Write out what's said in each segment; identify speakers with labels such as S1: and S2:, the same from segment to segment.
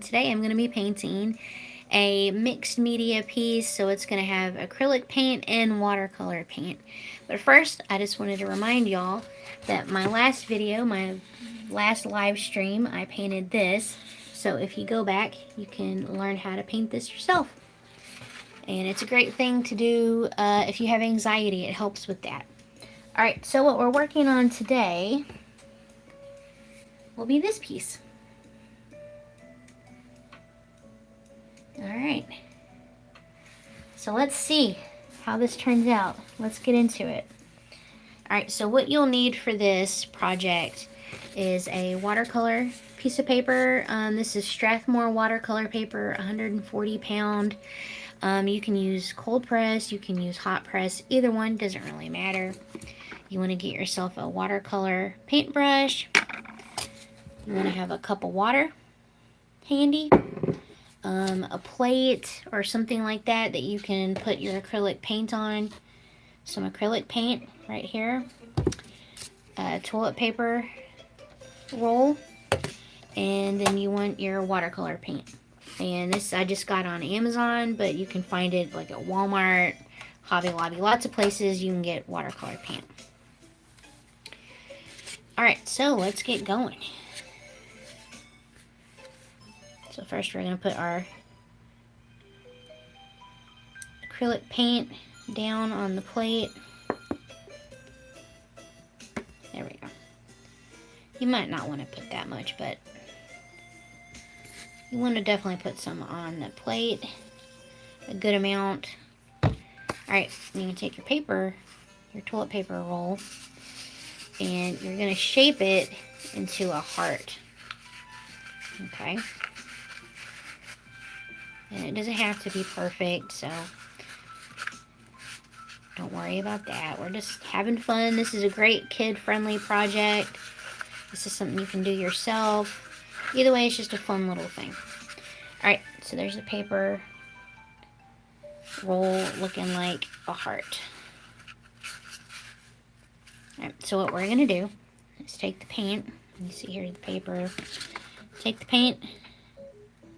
S1: Today I'm going to be painting a mixed media piece, so it's going to have acrylic paint and watercolor paint. But first, I just wanted to remind y'all that my last video, my last live stream, I painted this. So if you go back, you can learn how to paint this yourself. And it's a great thing to do if you have anxiety. It helps with that. Alright, so what we're working on today will be this piece. Alright, so let's see how this turns out. Let's get into it. Alright, so what you'll need for this project is a watercolor piece of paper. This is Strathmore watercolor paper, 140 pound. You can use cold press, you can use hot press, either one, doesn't really matter. You want to get yourself a watercolor paintbrush. You want to have a cup of water handy. A plate or something like that that you can put your acrylic paint on. Some acrylic paint right here. A toilet paper roll. And then you want your watercolor paint. And this I just got on Amazon, but you can find it like at Walmart, Hobby Lobby, lots of places you can get watercolor paint. Alright, so let's get going. So first we're going to put our acrylic paint down on the plate. There we go. You might not want to put that much, but you want to definitely put some on the plate. A good amount. Alright, you can take your paper, your toilet paper roll, and you're going to shape it into a heart. Okay? And it doesn't have to be perfect, so don't worry about that. We're just having fun. This is a great kid-friendly project. This is something you can do yourself. Either way, it's just a fun little thing. Alright, so there's the paper roll looking like a heart. Alright, so what we're going to do is take the paint. You see here the paper. Take the paint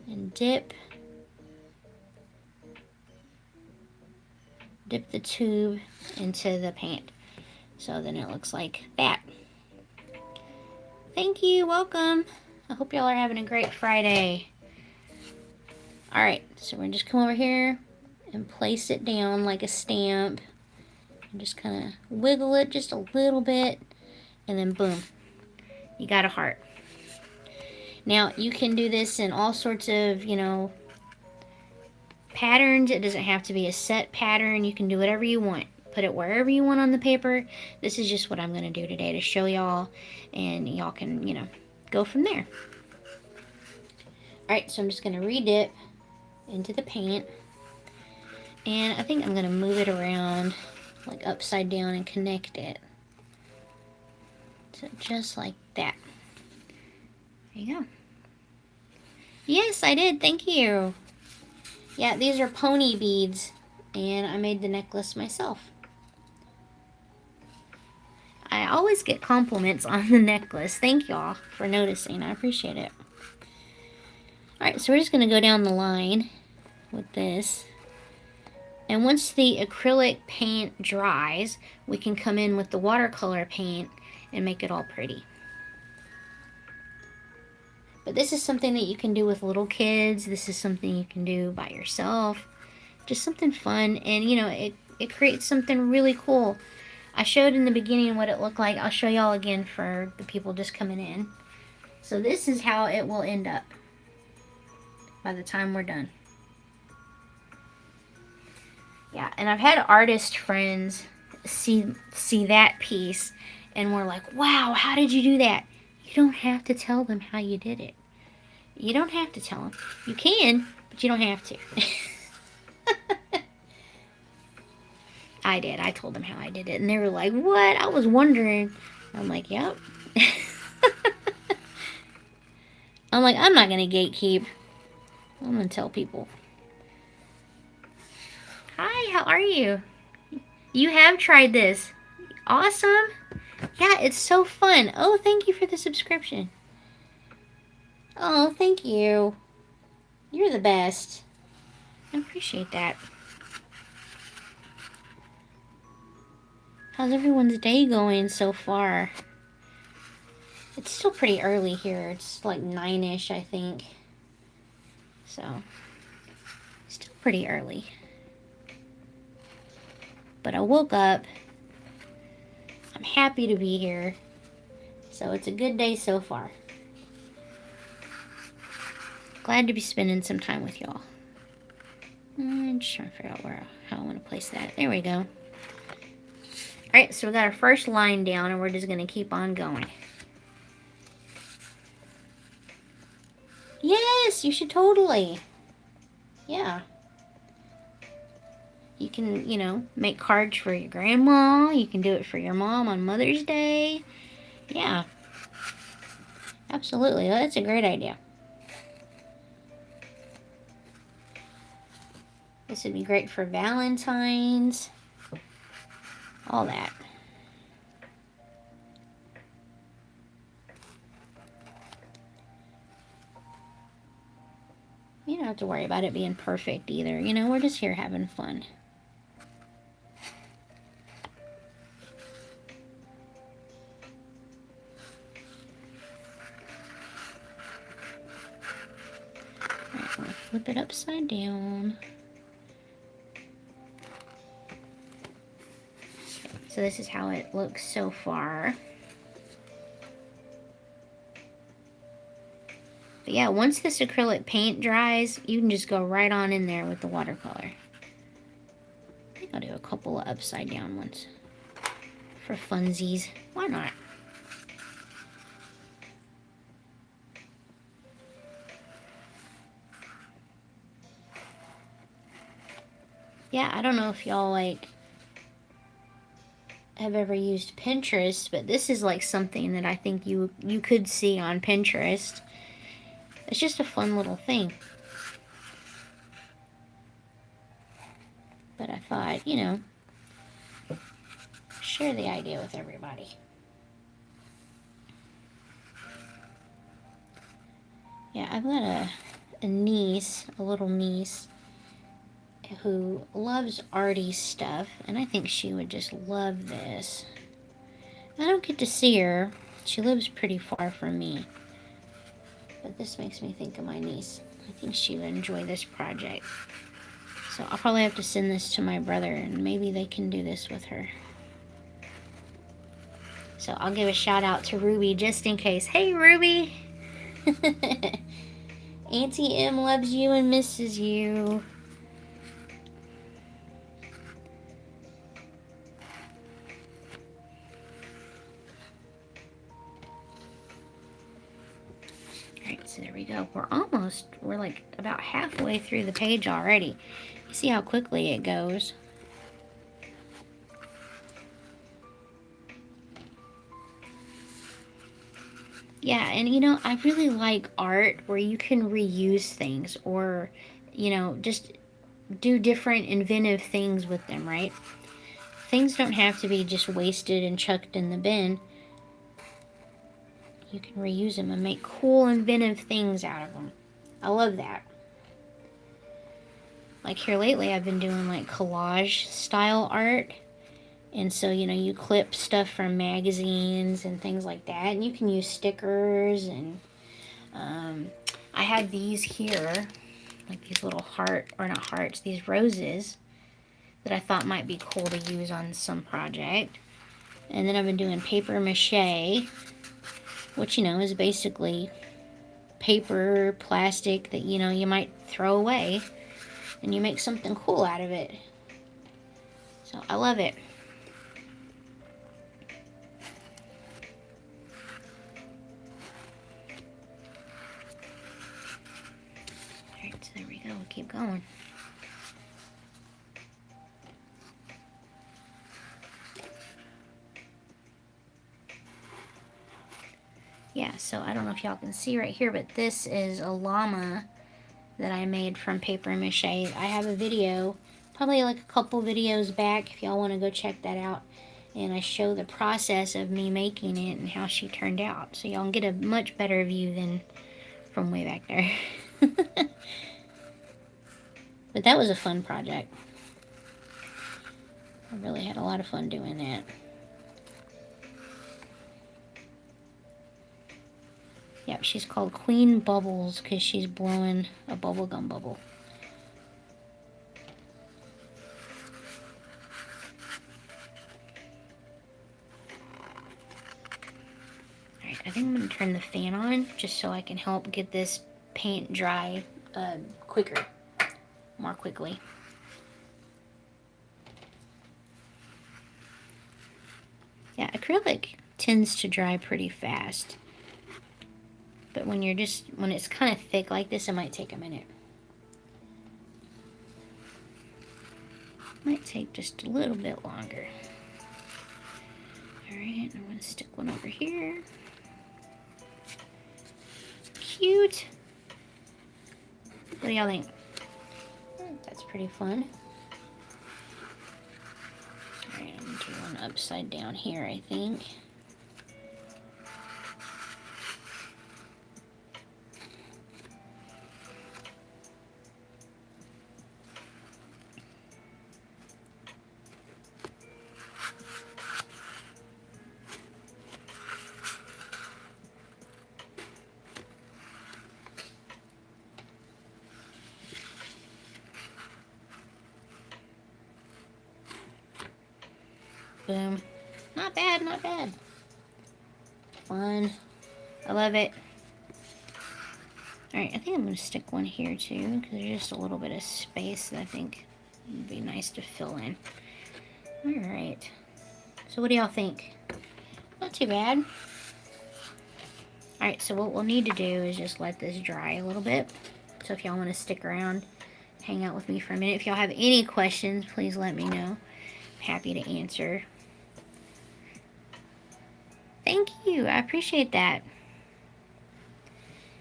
S1: and dip the tube into the paint. So then it looks like that. Thank you, welcome. I hope y'all are having a great Friday. Alright, so we're just come over here and place it down like a stamp. And just kind of wiggle it just a little bit. And then boom, you got a heart. Now, you can do this in all sorts of, patterns. It doesn't have to be a set pattern. You can do whatever you want. Put it wherever you want on the paper. This is just what I'm going to do today to show y'all. And y'all can, go from there. Alright, so I'm just going to re-dip into the paint. And I think I'm going to move it around like upside down and connect it. So just like that. There you go. Yes, I did. Thank you. Yeah, these are pony beads, and I made the necklace myself. I always get compliments on the necklace. Thank y'all for noticing. I appreciate it. Alright, so we're just going to go down the line with this. And once the acrylic paint dries, we can come in with the watercolor paint and make it all pretty. But this is something that you can do with little kids. This is something you can do by yourself. Just something fun. And, it creates something really cool. I showed in the beginning what it looked like. I'll show y'all again for the people just coming in. So this is how it will end up by the time we're done. Yeah, and I've had artist friends see that piece and we're like, wow, how did you do that? You don't have to tell them how you did it. You don't have to tell them. You can, but you don't have to. I did. I told them how I did it. And they were like, what? I was wondering. I'm like, yep. I'm like, I'm not going to gatekeep. I'm going to tell people. Hi, how are you? You have tried this. Awesome. Yeah, it's so fun. Oh, thank you for the subscription. Oh, thank you. You're the best. I appreciate that. How's everyone's day going so far? It's still pretty early here. It's like 9-ish, I think. So, still pretty early. But I woke up. I'm happy to be here. So it's a good day so far. Glad to be spending some time with y'all. I'm just trying to figure out how I want to place that. There we go. Alright, so we got our first line down and we're just going to keep on going. Yes, you should totally. Yeah. You can, you know, make cards for your grandma. You can do it for your mom on Mother's Day. Yeah. Absolutely. That's a great idea. This would be great for Valentine's. All that. You don't have to worry about it being perfect either. You know, we're just here having fun. Alright, I'm gonna flip it upside down. So this is how it looks so far. But yeah, once this acrylic paint dries, you can just go right on in there with the watercolor. I think I'll do a couple of upside down ones for funsies. Why not? Yeah, I don't know if y'all like have ever used Pinterest, but this is like something that I think you could see on Pinterest. It's just a fun little thing. But I thought, you know, share the idea with everybody. Yeah, I've got a niece, a little niece, who loves arty stuff, and I think she would just love this. I don't get to see her. She lives pretty far from me. But this makes me think of my niece. I think she would enjoy this project. So I'll probably have to send this to my brother, and maybe they can do this with her. So I'll give a shout out to Ruby just in case. Hey, Ruby! Auntie M loves you and misses you. Alright, so there we go. We're like about halfway through the page already. You see how quickly it goes. Yeah, and you know, I really like art where you can reuse things or, you know, just do different inventive things with them, right? Things don't have to be just wasted and chucked in the bin. You can reuse them and make cool, inventive things out of them. I love that. Like here lately, I've been doing like collage style art. And so, you know, you clip stuff from magazines and things like that. And you can use stickers. And I have these here, like these little not hearts, these roses that I thought might be cool to use on some project. And then I've been doing paper mache, which, you know, is basically paper, plastic that, you know, you might throw away. And you make something cool out of it. So I love it. Alright, so there we go. We'll keep going. Yeah, so I don't know if y'all can see right here, but this is a llama that I made from paper mache. I have a video, probably like a couple videos back, if y'all want to go check that out. And I show the process of me making it and how she turned out. So y'all can get a much better view than from way back there. But that was a fun project. I really had a lot of fun doing that. Yep, she's called Queen Bubbles because she's blowing a bubblegum bubble. Alright, I think I'm going to turn the fan on just so I can help get this paint dry more quickly. Yeah, acrylic tends to dry pretty fast. But when it's kind of thick like this, it might take a minute. Might take just a little bit longer. Alright, I'm going to stick one over here. Cute. What do y'all think? That's pretty fun. Alright, I'm going to do one upside down here, I think. Boom. Not bad, not bad. Fun. I love it. Alright, I think I'm going to stick one here too, because there's just a little bit of space that I think would be nice to fill in. Alright. So what do y'all think? Not too bad. Alright, so what we'll need to do is just let this dry a little bit. So if y'all want to stick around, hang out with me for a minute. If y'all have any questions, please let me know. I'm happy to answer. Thank you. I appreciate that.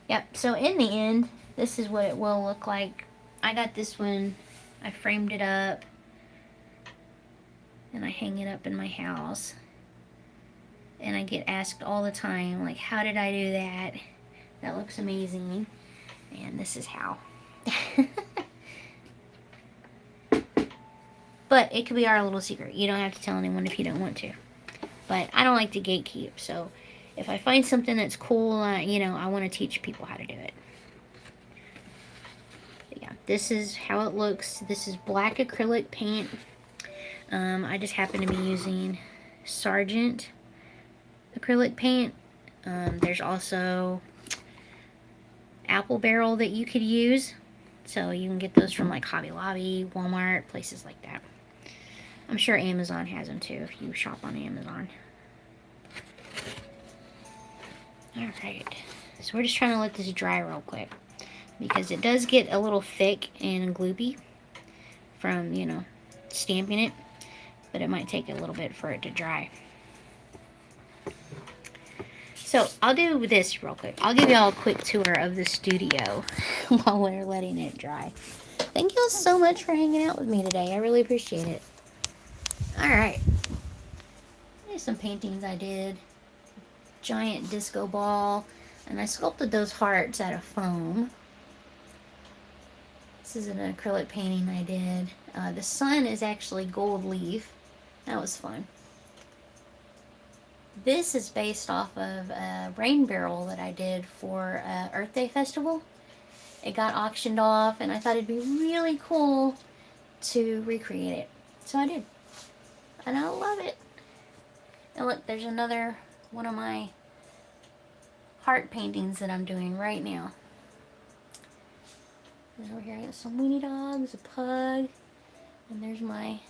S1: Yep, so in the end, this is what it will look like. I got this one. I framed it up. And I hang it up in my house. And I get asked all the time, like, how did I do that? That looks amazing. And this is how. But it could be our little secret. You don't have to tell anyone if you don't want to. But I don't like to gatekeep, so if I find something that's cool, you know, I want to teach people how to do it. But yeah, this is how it looks. This is black acrylic paint. I just happen to be using Sargent acrylic paint. There's also apple barrel that you could use. So you can get those from like Hobby Lobby, Walmart, places like that. I'm sure Amazon has them too if you shop on Amazon. Alright, so we're just trying to let this dry real quick because it does get a little thick and gloopy from, you know, stamping it, but it might take a little bit for it to dry. So I'll do this real quick. I'll give y'all a quick tour of the studio while we're letting it dry. Thank you all so much for hanging out with me today. I really appreciate it. Alright. Here's some paintings I did. Giant disco ball. And I sculpted those hearts out of foam. This is an acrylic painting I did. The sun is actually gold leaf. That was fun. This is based off of a rain barrel that I did for Earth Day Festival. It got auctioned off and I thought it'd be really cool to recreate it. So I did. And I love it. And look, there's another one of my heart paintings that I'm doing right now. And over here I got some weenie dogs, a pug, and there's my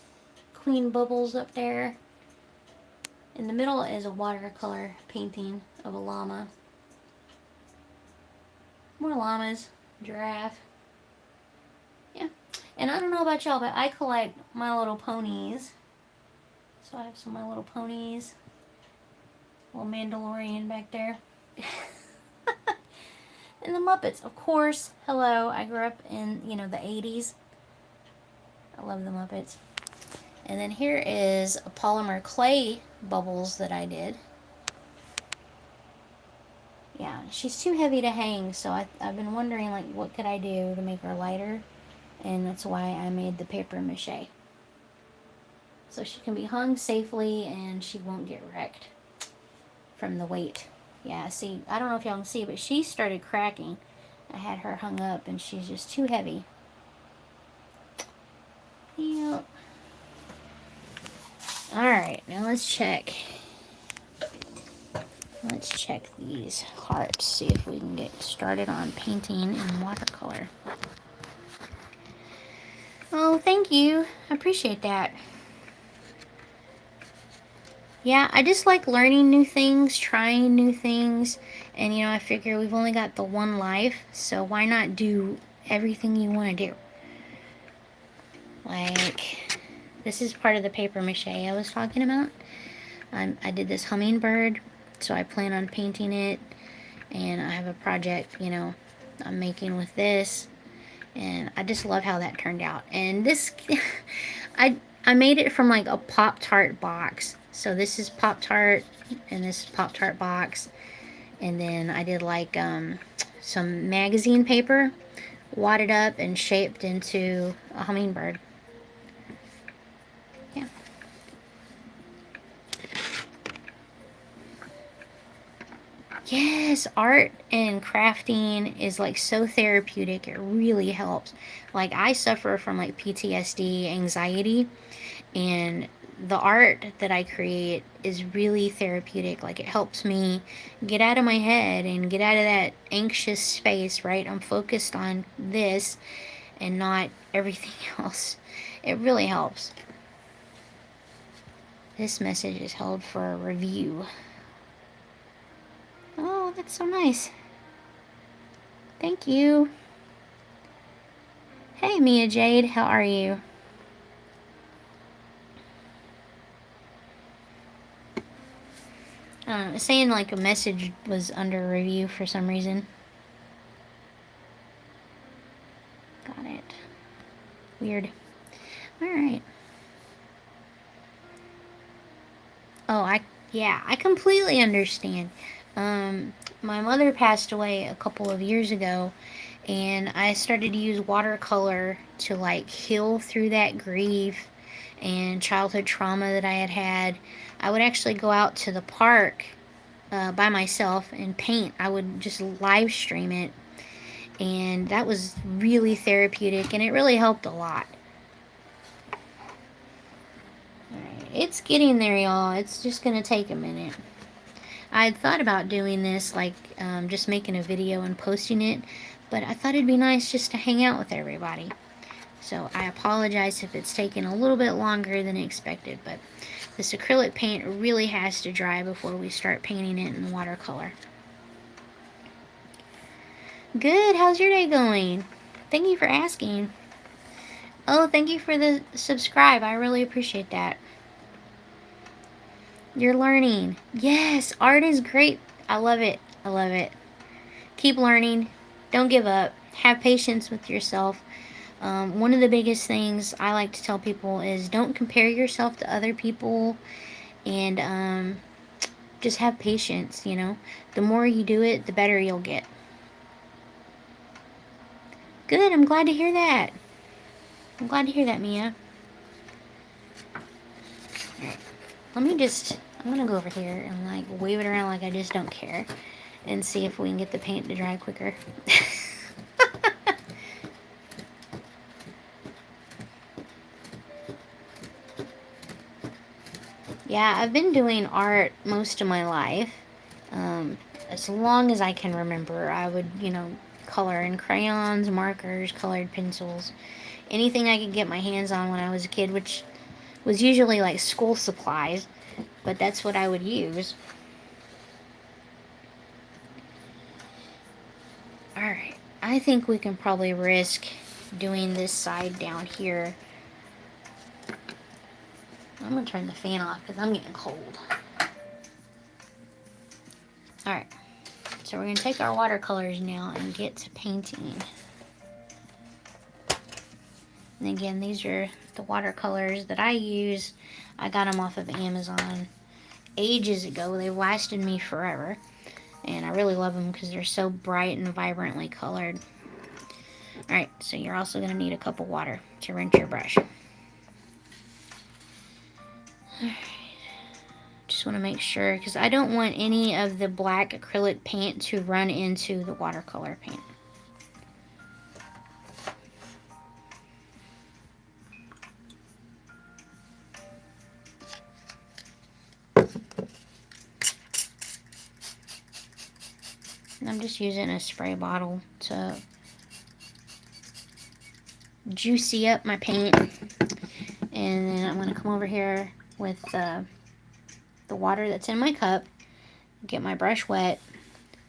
S1: Queen Bubbles up there. In the middle is a watercolor painting of a llama. More llamas, giraffe. Yeah. And I don't know about y'all, but I collect My Little Ponies. So I have some My Little Ponies. Little Mandalorian back there. And the Muppets, of course. Hello, I grew up in, you know, the 80s. I love the Muppets. And then here is a polymer clay bubbles that I did. Yeah, she's too heavy to hang, so I've been wondering, like, what could I do to make her lighter? and that's why I made the paper mache. So she can be hung safely and she won't get wrecked from the weight. Yeah, see, I don't know if y'all can see, but she started cracking. I had her hung up and she's just too heavy. Yep. Alright, now let's check. Let's check these hearts, see if we can get started on painting in watercolor. Oh, thank you. I appreciate that. Yeah, I just like learning new things, trying new things, and I figure we've only got the one life, so why not do everything you want to do? Like, this is part of the paper mache I was talking about. I did this hummingbird, so I plan on painting it, and I have a project, I'm making with this, and I just love how that turned out. And this, I made it from like a Pop-Tart box. So this is Pop-Tart, and this is Pop-Tart box, and then I did like some magazine paper, wadded up and shaped into a hummingbird. Yeah. Yes, art and crafting is like so therapeutic. It really helps. Like, I suffer from like PTSD, anxiety, and the art that I create is really therapeutic. Like, it helps me get out of my head and get out of that anxious space, right? I'm focused on this and not everything else. It really helps. This message is held for a review. Oh, that's so nice. Thank you. Hey, Mia Jade, how are you? It's saying like a message was under review for some reason. Got it. Weird. Alright. Oh, I completely understand. My mother passed away a couple of years ago, and I started to use watercolor to like heal through that grief and childhood trauma that I had had. I would actually go out to the park by myself and paint. I would just live stream it, and that was really therapeutic, and it really helped a lot. Alright, it's getting there, y'all. It's just gonna take a minute. I had thought about doing this, like just making a video and posting it, but I thought it'd be nice just to hang out with everybody. So I apologize if it's taken a little bit longer than expected, but this acrylic paint really has to dry before we start painting it in watercolor. Good, how's your day going? Thank you for asking. Oh, thank you for the subscribe. I really appreciate that. You're learning. Yes, art is great. I love it. I love it. Keep learning. Don't give up. Have patience with yourself. One of the biggest things I like to tell people is don't compare yourself to other people, and just have patience, The more you do it, the better you'll get. Good, I'm glad to hear that. I'm glad to hear that, Mia. Alright, I'm gonna go over here and like wave it around like I just don't care and see if we can get the paint to dry quicker. Yeah, I've been doing art most of my life. As long as I can remember, I would, color in crayons, markers, colored pencils, anything I could get my hands on when I was a kid, which was usually like school supplies, but that's what I would use. Alright, I think we can probably risk doing this side down here. I'm going to turn the fan off because I'm getting cold. Alright, so we're going to take our watercolors now and get to painting. And again, these are the watercolors that I use. I got them off of Amazon ages ago. They've lasted me forever. And I really love them because they're so bright and vibrantly colored. Alright, so you're also going to need a cup of water to rinse your brush. Alright. Just want to make sure, because I don't want any of the black acrylic paint to run into the watercolor paint. And I'm just using a spray bottle to juicy up my paint. And then I'm going to come over here with the water that's in my cup, get my brush wet,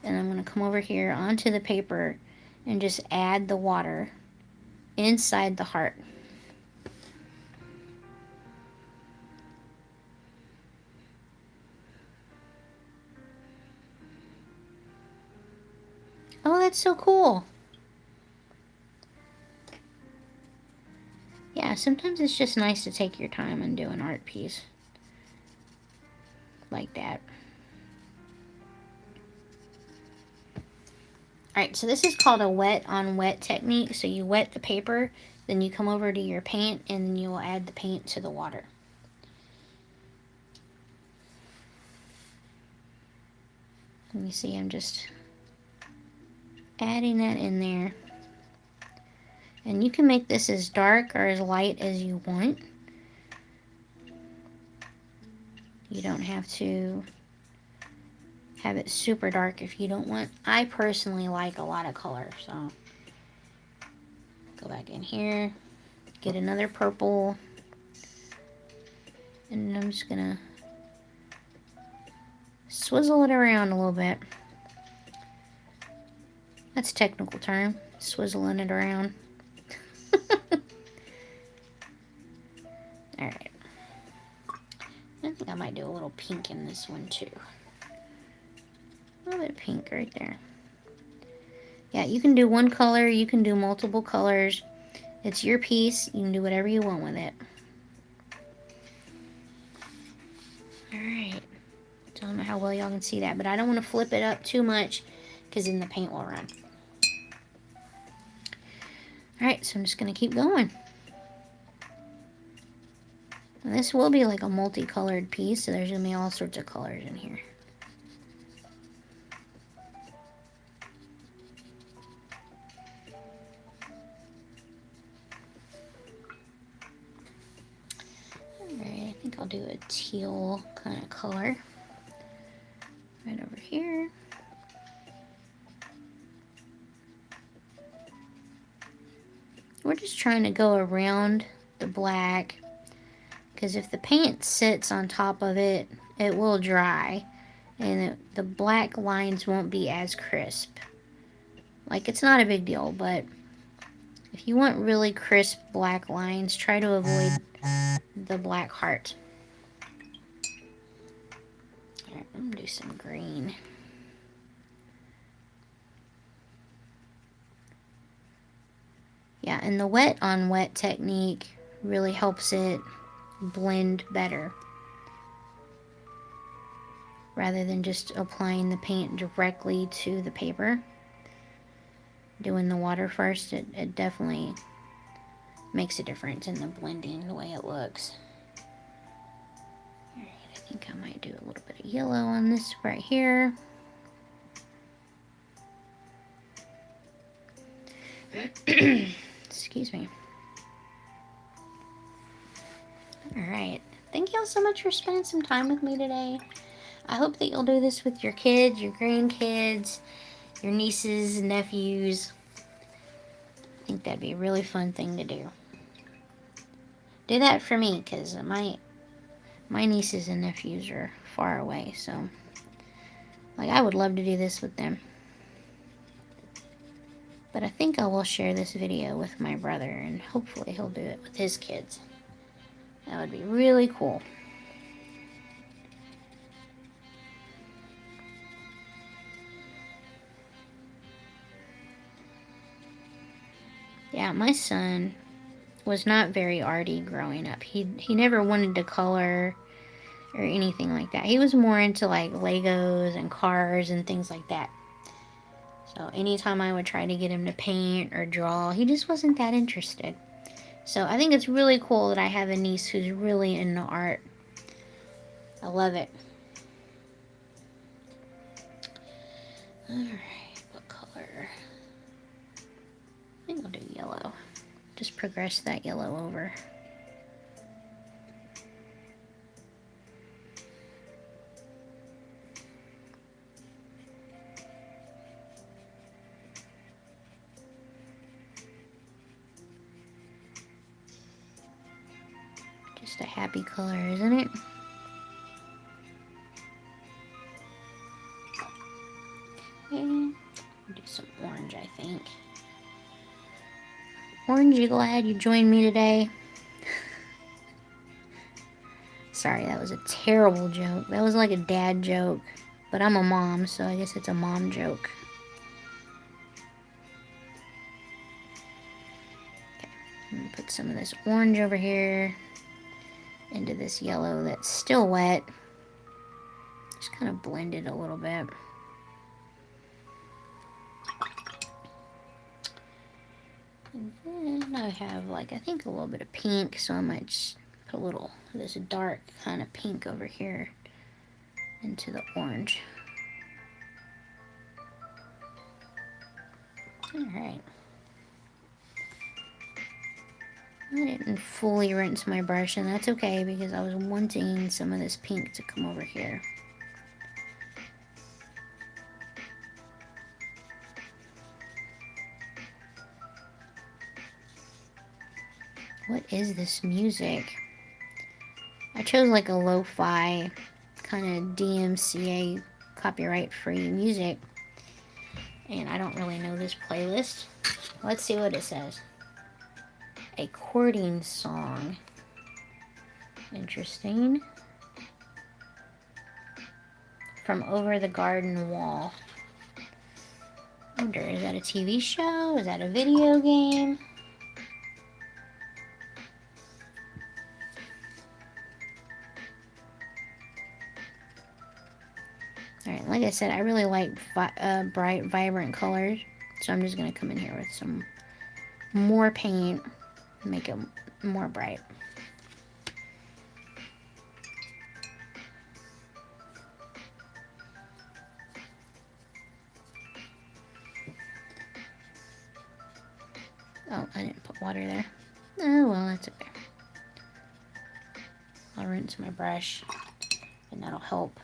S1: and I'm going to come over here onto the paper and just add the water inside the heart. Oh, that's so cool. Yeah, sometimes it's just nice to take your time and do an art piece like that. Alright, so this is called a wet on wet technique. So you wet the paper, then you come over to your paint, and then you will add the paint to the water. And you see I'm just adding that in there. And you can make this as dark or as light as you want. You don't have to have it super dark if you don't want. I personally like a lot of color, so go back in here, get another purple, and I'm just gonna swizzle it around a little bit. That's a technical term, swizzling it around. Alright. I think I might do a little pink in this one too. A little bit of pink right there. Yeah, you can do one color, you can do multiple colors. It's your piece, you can do whatever you want with it. Alright. Don't know how well y'all can see that, but I don't want to flip it up too much because then the paint will run. Alright, so I'm just going to keep going. And this will be like a multicolored piece, so there's going to be all sorts of colors in here. Alright, I think I'll do a teal kind of color. Right over here. We're just trying to go around the black, because if the paint sits on top of it, it will dry, and the black lines won't be as crisp. Like, it's not a big deal, but if you want really crisp black lines, try to avoid the black heart. Alright, I'm gonna do some green. Yeah, and the wet on wet technique really helps it blend better, rather than just applying the paint directly to the paper. Doing the water first, it definitely makes a difference in the blending, the way it looks. Alright, I think I might do a little bit of yellow on this right here. Excuse me. Alright, thank y'all so much for spending some time with me today. I hope that you'll do this with your kids, your grandkids, your nieces and nephews. I think that'd be a really fun thing to do. Do that for me, because my nieces and nephews are far away, so like I would love to do this with them. But I think I will share this video with my brother, and hopefully he'll do it with his kids. That would be really cool. Yeah, my son was not very arty growing up. He never wanted to color or anything like that. He was more into like Legos and cars and things like that. So anytime I would try to get him to paint or draw, he just wasn't that interested. So I think it's really cool that I have a niece who's really into art. I love it. Alright, what color? I think I'll do yellow. Just progress that yellow over. Just a happy color, isn't it? And do some orange, I think. Orange, you glad you joined me today? Sorry, that was a terrible joke. That was like a dad joke. But I'm a mom, so I guess it's a mom joke. Okay, I'm gonna put some of this orange over here into this yellow that's still wet. Just kind of blend it a little bit. And then I have like, I think a little bit of pink, so I might just put a little, this dark kind of pink over here into the orange. Alright. I didn't fully rinse my brush, and that's okay because I was wanting some of this pink to come over here. What is this music? I chose like a lo-fi kind of DMCA copyright-free music, and I don't really know this playlist. Let's see what it says. A courting song. Interesting. From Over the Garden Wall. I wonder, is that a TV show? Is that a video game? Alright, like I said, I really like bright, vibrant colors. So I'm just going to come in here with some more paint. Make it more bright. Oh, I didn't put water there. Oh, well, that's okay. I'll rinse my brush, and that'll help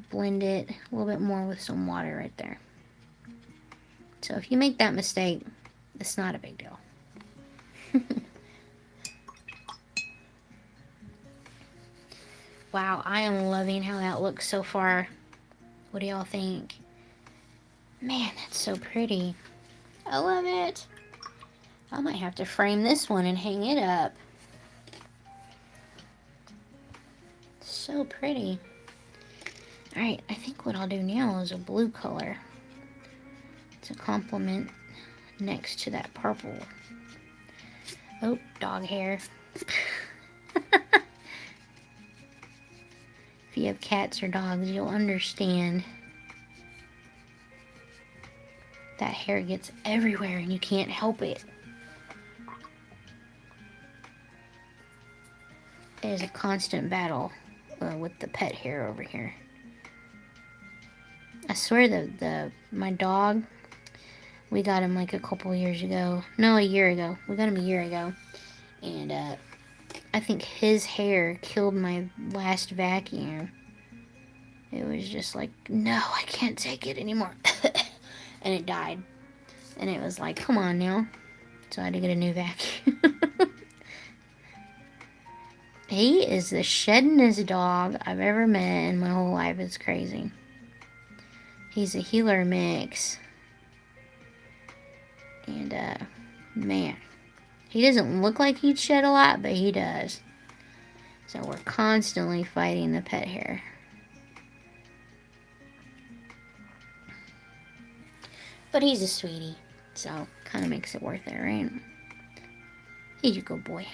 S1: blend it a little bit more with some water right there. So if you make that mistake, it's not a big deal. Wow, I am loving how that looks so far. What do y'all think? Man, that's so pretty. I love it. I might have to frame this one and hang it up. So pretty. Alright, I think what I'll do now is a blue color to complement next to that purple. Oh, dog hair. If you have cats or dogs, you'll understand. That hair gets everywhere and you can't help it. It is a constant battle with the pet hair over here. I swear that my dog, we got him like a couple years ago. No, a year ago. We got him a year ago. And I think his hair killed my last vacuum. It was just like, no, I can't take it anymore. And it died. And it was like, come on now. So I had to get a new vacuum. He is the sheddingest dog I've ever met in my whole life. It's crazy. He's a healer mix. And, man. He doesn't look like he'd shed a lot, but he does. So we're constantly fighting the pet hair. But he's a sweetie. So, kind of makes it worth it, right? Here you go, boy.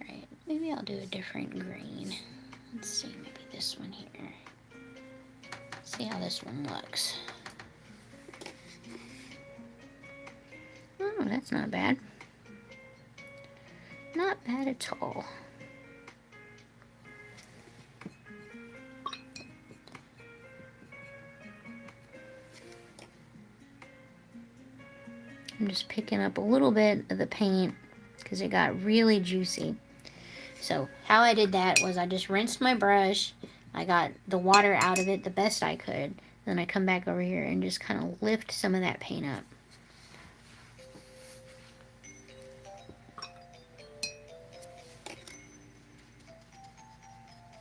S1: Alright, maybe I'll do a different green. Let's see, maybe this one here. See how this one looks. Oh, that's not bad. Not bad at all. I'm just picking up a little bit of the paint because it got really juicy. So how I did that was I just rinsed my brush. I got the water out of it the best I could. Then I come back over here and just kind of lift some of that paint up.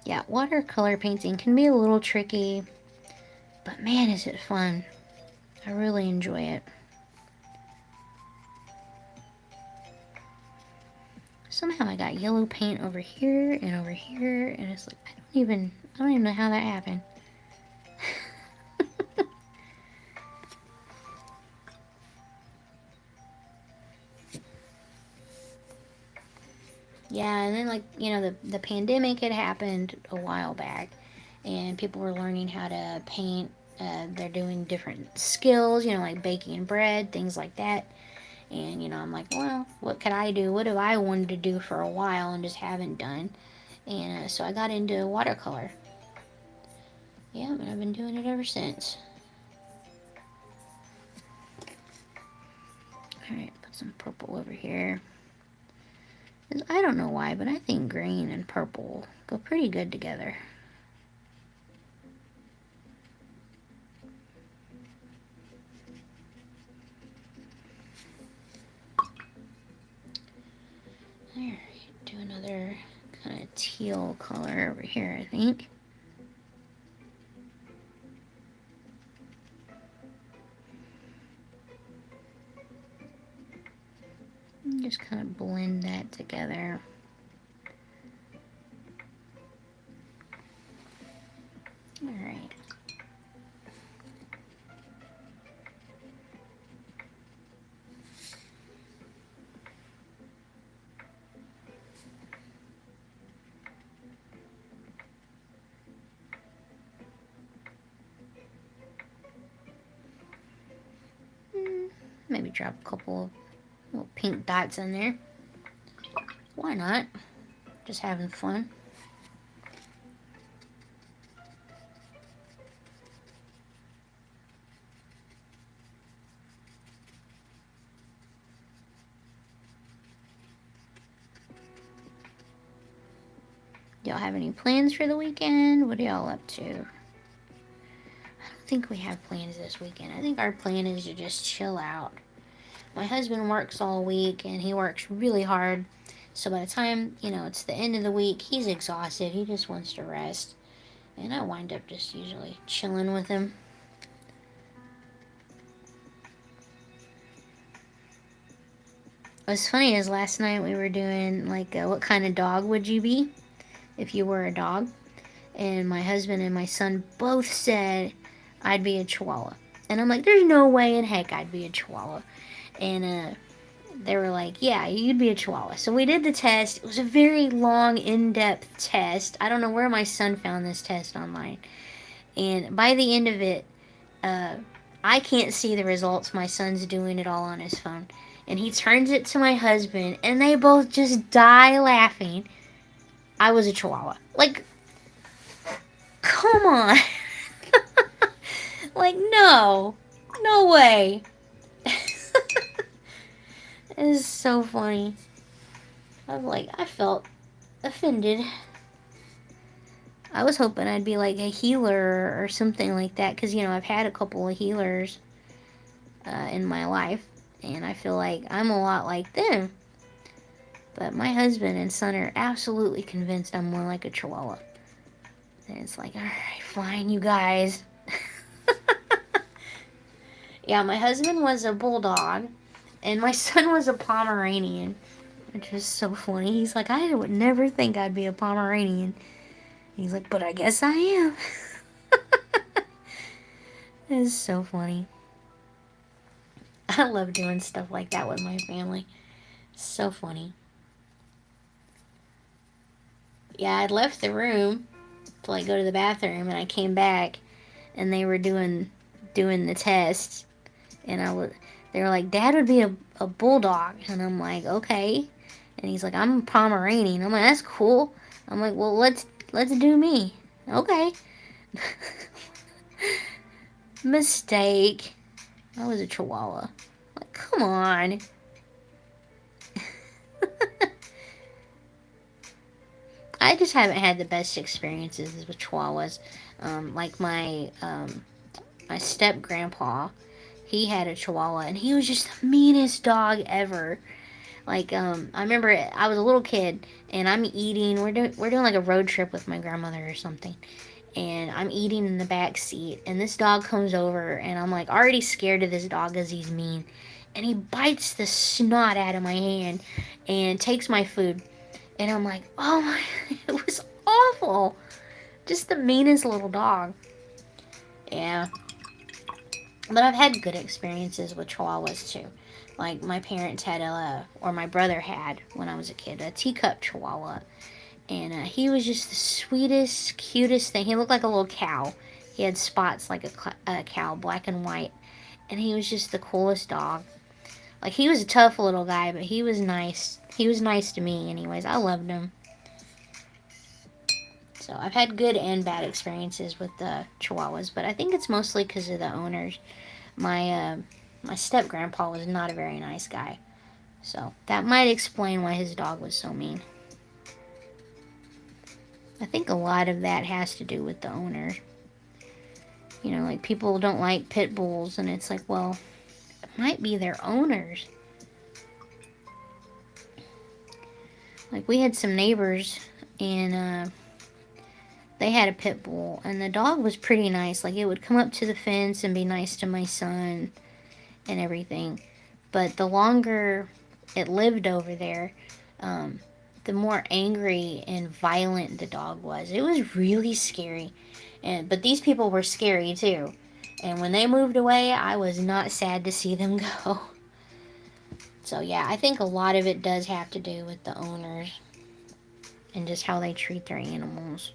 S1: Yeah, watercolor painting can be a little tricky, but man, is it fun. I really enjoy it. Somehow I got yellow paint over here and over here, and it's like, I don't even know how that happened. Yeah, and then, like, you know, the pandemic had happened a while back, and people were learning how to paint. They're doing different skills, you know, like baking bread, things like that. And, you know, I'm like, well, what could I do? What have I wanted to do for a while and just haven't done? And so I got into watercolor. Yeah, and I've been doing it ever since. Alright, put some purple over here. I don't know why, but I think green and purple go pretty good together. Alright, do another kind of teal color over here, I think. And just kind of blend that together. Alright. Maybe drop a couple of little pink dots in there. Why not? Just having fun. Y'all have any plans for the weekend? What are y'all up to? I don't think we have plans this weekend. I think our plan is to just chill out. My husband works all week and he works really hard. So by the time, you know, it's the end of the week, he's exhausted. He just wants to rest. And I wind up just usually chilling with him. What's funny is last night we were doing like what kind of dog would you be if you were a dog? And my husband and my son both said I'd be a Chihuahua. And I'm like, there's no way in heck I'd be a Chihuahua. And they were like, yeah, you'd be a Chihuahua. So we did the test. It was a very long, in-depth test. I don't know where my son found this test online. And by the end of it, I can't see the results. My son's doing it all on his phone. And he turns it to my husband, and they both just die laughing. I was a Chihuahua. Like, come on. Like, no. No way. It is so funny. I felt offended. I was hoping I'd be like a healer or something like that. Because, you know, I've had a couple of healers in my life. And I feel like I'm a lot like them. But my husband and son are absolutely convinced I'm more like a Chihuahua. And it's like, alright, fine, you guys. Yeah, my husband was a bulldog. And my son was a Pomeranian, which is so funny. He's like, I would never think I'd be a Pomeranian. He's like, but I guess I am. It's so funny. I love doing stuff like that with my family. So funny. Yeah, I left the room to like go to the bathroom, and I came back, and they were doing the test, and they were like, Dad would be a bulldog, and I'm like, okay, and he's like, I'm Pomeranian. I'm like, that's cool. I'm like, well, let's do me. Okay. Mistake. I was a Chihuahua. Like, come on. I just haven't had the best experiences with Chihuahuas. Like my step grandpa, he had a Chihuahua, and he was just the meanest dog ever. Like, I remember I was a little kid, and I'm eating. We're doing like a road trip with my grandmother or something, and I'm eating in the back seat, and this dog comes over, and I'm like already scared of this dog because he's mean, and he bites the snot out of my hand, and takes my food, and I'm like, oh my, it was awful, just the meanest little dog. Yeah, but I've had good experiences with Chihuahuas too. Like my parents had or my brother had when I was a kid, a teacup Chihuahua, and he was just the sweetest, cutest thing. He looked like a little cow. He had spots like a cow, black and white, and he was just the coolest dog. Like he was a tough little guy, but he was nice. He was nice to me, anyways. I loved him. So I've had good and bad experiences with the Chihuahuas, but I think it's mostly because of the owners. My step grandpa was not a very nice guy, so that might explain why his dog was so mean. I think a lot of that has to do with the owners. You know, like people don't like pit bulls, and it's like, well, it might be their owners. Like we had some neighbors, and they had a pit bull, and the dog was pretty nice. Like it would come up to the fence and be nice to my son and everything. But the longer it lived over there, the more angry and violent the dog was. It was really scary. But these people were scary too. And when they moved away, I was not sad to see them go. So yeah, I think a lot of it does have to do with the owners and just how they treat their animals.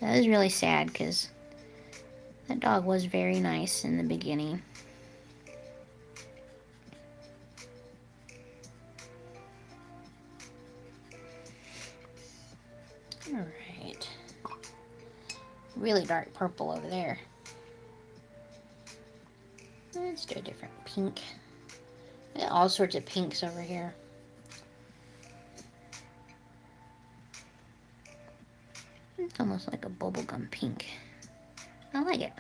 S1: That is really sad because that dog was very nice in the beginning. Alright. Really dark purple over there. Let's do a different pink. I got all sorts of pinks over here. It's almost like a bubblegum pink. I like it.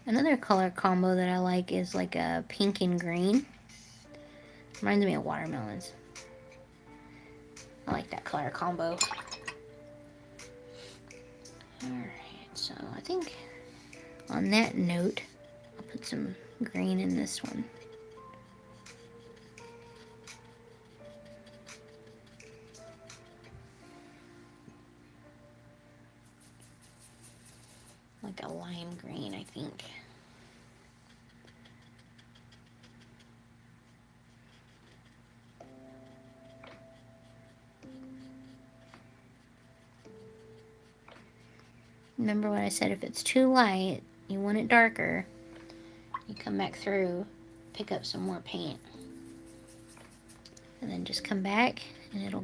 S1: Another color combo that I like is like a pink and green. Reminds me of watermelons. I like that color combo. Alright, so I think on that note, I'll put some green in this one. Like a lime green, I think. Remember what I said, if it's too light, you want it darker, you come back through, pick up some more paint. And then just come back and it'll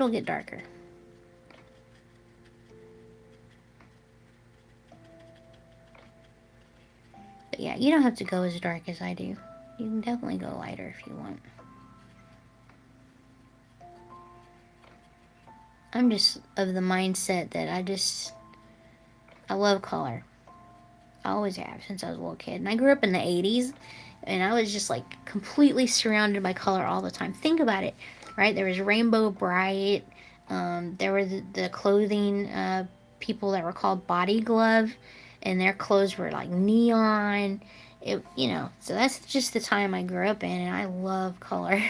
S1: get darker. But yeah, you don't have to go as dark as I do. You can definitely go lighter if you want. I'm just of the mindset that I love color. I always have since I was a little kid. And I grew up in the 80s, and I was just like completely surrounded by color all the time. Think about it, right? There was Rainbow Bright. There were the clothing people that were called Body Glove, and their clothes were like neon. So that's just the time I grew up in, and I love color.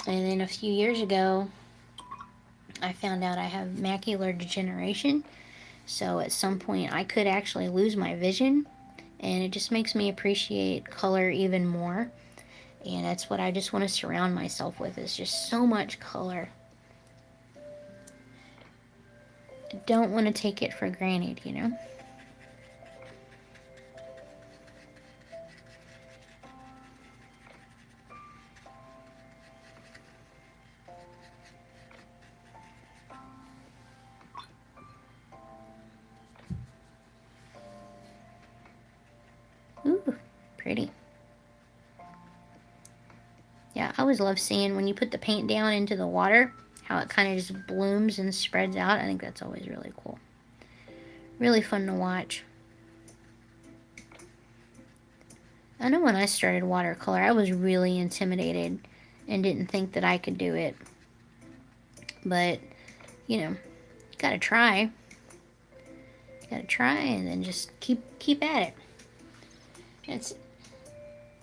S1: And then a few years ago, I found out I have macular degeneration, so at some point I could actually lose my vision, and it just makes me appreciate color even more. And that's what I just want to surround myself with, is just so much color. I don't want to take it for granted, you know? Ooh, pretty. Yeah, I always love seeing when you put the paint down into the water, how it kind of just blooms and spreads out. I think that's always really cool. Really fun to watch. I know when I started watercolor, I was really intimidated and didn't think that I could do it. But, you know, you gotta try. You gotta try and then just keep at it.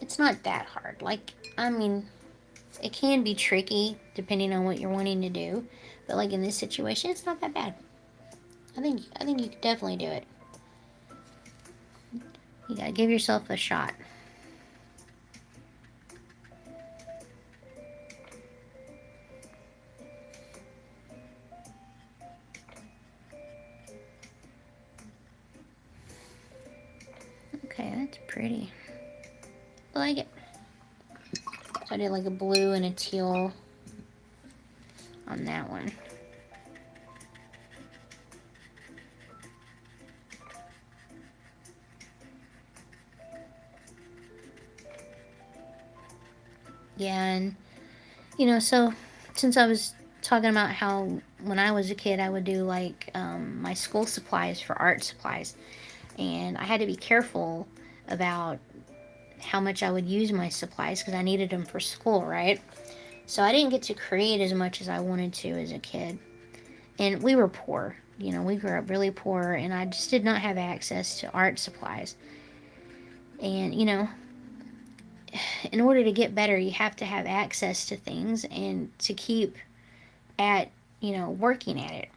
S1: It's not that hard. Like, I mean, it can be tricky depending on what you're wanting to do, but like in this situation, it's not that bad. I think you could definitely do it. You gotta give yourself a shot. Okay, that's pretty. I like it. So I did like a blue and a teal on that one. Yeah, and you know, so since I was talking about how when I was a kid I would do like my school supplies for art supplies, and I had to be careful about how much I would use my supplies because I needed them for school, right? So I didn't get to create as much as I wanted to as a kid. And we were poor. You know, we grew up really poor, and I just did not have access to art supplies. And, you know, in order to get better, you have to have access to things and to keep at, you know, working at it.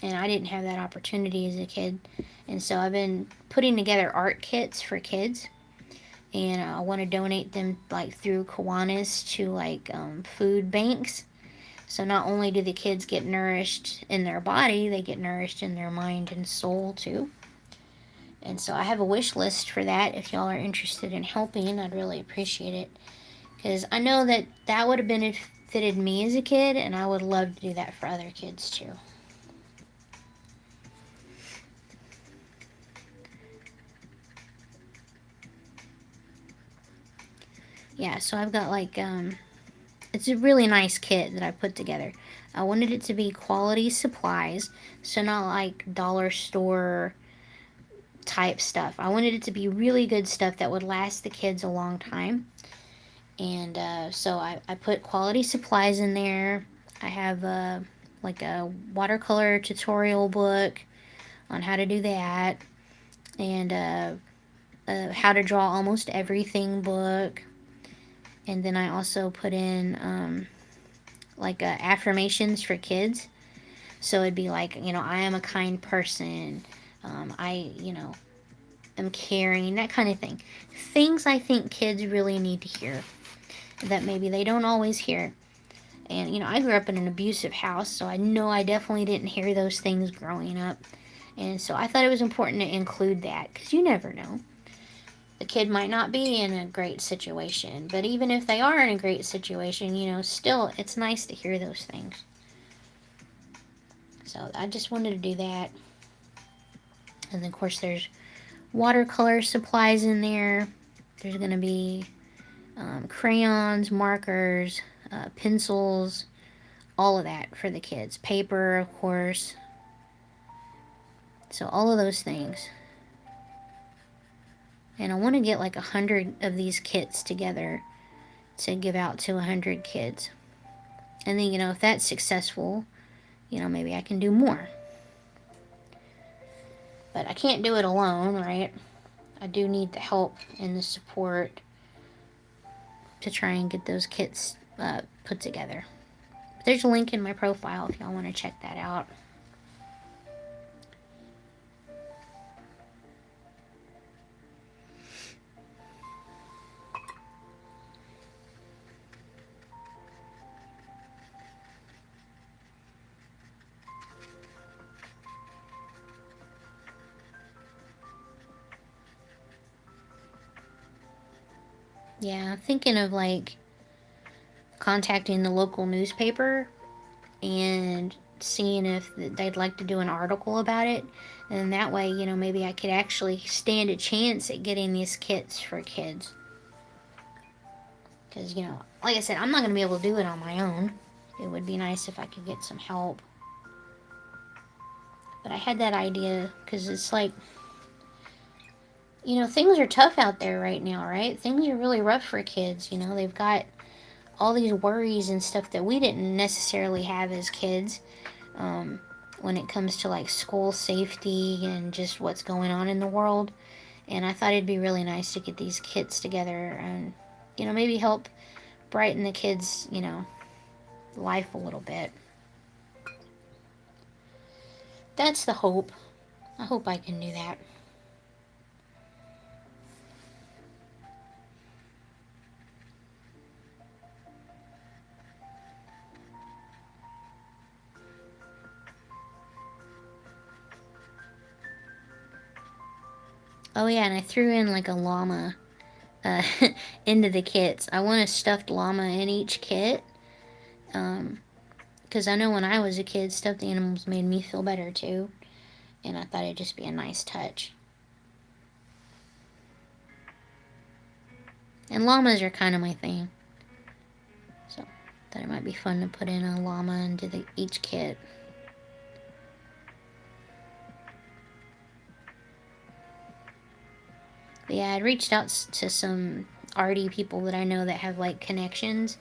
S1: And I didn't have that opportunity as a kid. And so I've been putting together art kits for kids, and I want to donate them like through Kiwanis to like food banks. So not only do the kids get nourished in their body, they get nourished in their mind and soul too. And so I have a wish list for that. If y'all are interested in helping, I'd really appreciate it, because I know that that would have benefited me as a kid, and I would love to do that for other kids too. Yeah, so I've got like it's a really nice kit that I put together. I wanted it to be quality supplies, so not like dollar store type stuff. I wanted it to be really good stuff that would last the kids a long time. And so I put quality supplies in there. I have like a watercolor tutorial book on how to do that, and how to draw almost everything book. And then I also put in like affirmations for kids. So it'd be like, you know, I am a kind person. You know, am caring, that kind of thing. Things I think kids really need to hear that maybe they don't always hear. And, you know, I grew up in an abusive house, so I know I definitely didn't hear those things growing up. And so I thought it was important to include that, because you never know. The kid might not be in a great situation, but even if they are in a great situation, you know, still, it's nice to hear those things. So I just wanted to do that. And then, of course, there's watercolor supplies in there. There's going to be crayons, markers, pencils, all of that for the kids. Paper, of course. So all of those things. And I want to get like 100 of these kits together to give out to 100 kids. And then, you know, if that's successful, you know, maybe I can do more. But I can't do it alone, right? I do need the help and the support to try and get those kits put together. There's a link in my profile if y'all want to check that out. Yeah, I'm thinking of like contacting the local newspaper and seeing if they'd like to do an article about it. And that way, you know, maybe I could actually stand a chance at getting these kits for kids. Because, you know, like I said, I'm not going to be able to do it on my own. It would be nice if I could get some help. But I had that idea because it's like, you know, things are tough out there right now, right? Things are really rough for kids. You know, they've got all these worries and stuff that we didn't necessarily have as kids. When it comes to like school safety and just what's going on in the world. And I thought it'd be really nice to get these kits together and, you know, maybe help brighten the kids, you know, life a little bit. That's the hope. I hope I can do that. Oh yeah, and I threw in like a llama into the kits. I want a stuffed llama in each kit. Because I know when I was a kid, stuffed animals made me feel better too. And I thought it'd just be a nice touch. And llamas are kind of my thing. So, thought it might be fun to put in a llama into each kit. But yeah, I'd reached out to some arty people that I know that have like connections.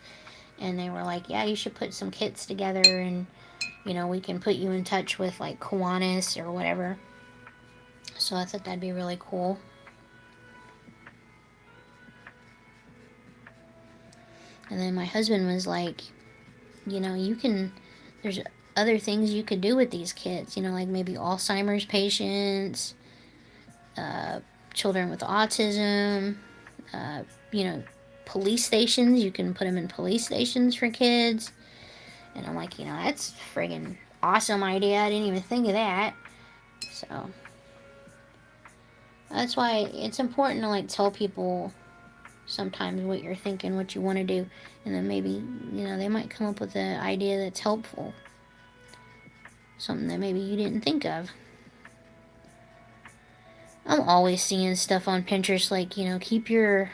S1: And they were like, yeah, you should put some kits together and, you know, we can put you in touch with like Kiwanis or whatever. So I thought that'd be really cool. And then my husband was like, you know, there's other things you could do with these kits, you know, like maybe Alzheimer's patients, children with autism, you know, police stations. You can put them in police stations for kids. And I'm like, you know, that's a friggin' awesome idea. I didn't even think of that. So that's why it's important to like tell people sometimes what you're thinking, what you want to do, and then maybe, you know, they might come up with an idea that's helpful, something that maybe you didn't think of. I'm always seeing stuff on Pinterest like, you know, keep your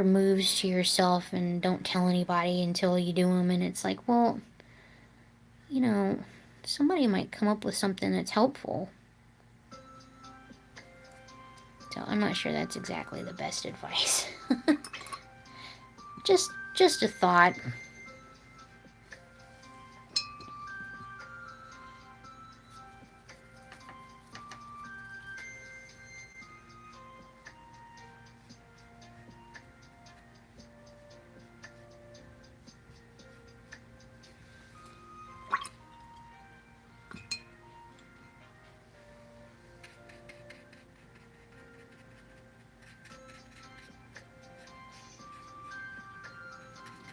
S1: moves to yourself and don't tell anybody until you do them. And it's like, well, you know, somebody might come up with something that's helpful. So I'm not sure that's exactly the best advice. just a thought.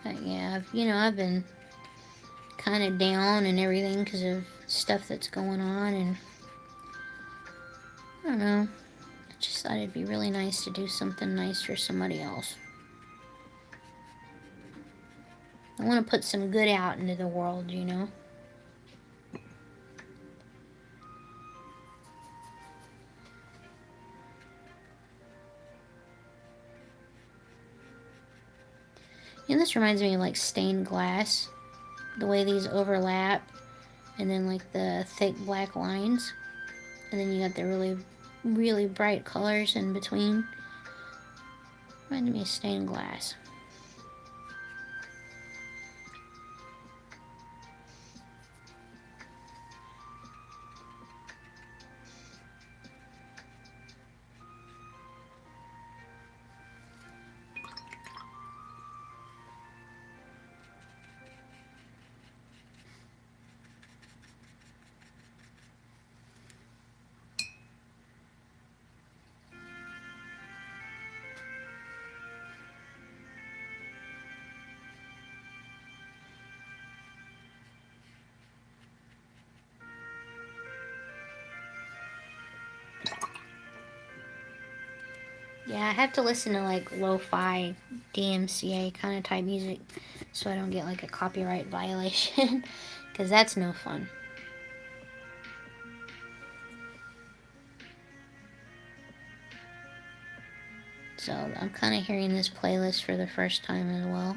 S1: But yeah, you know, I've been kind of down and everything because of stuff that's going on, and I don't know. I just thought it'd be really nice to do something nice for somebody else. I want to put some good out into the world, you know. And this reminds me of like stained glass, the way these overlap, and then like the thick black lines, and then you got the really, really bright colors in between. Reminds me of stained glass. Yeah, I have to listen to like lo-fi DMCA kind of type music so I don't get like a copyright violation because that's no fun. So I'm kind of hearing this playlist for the first time as well.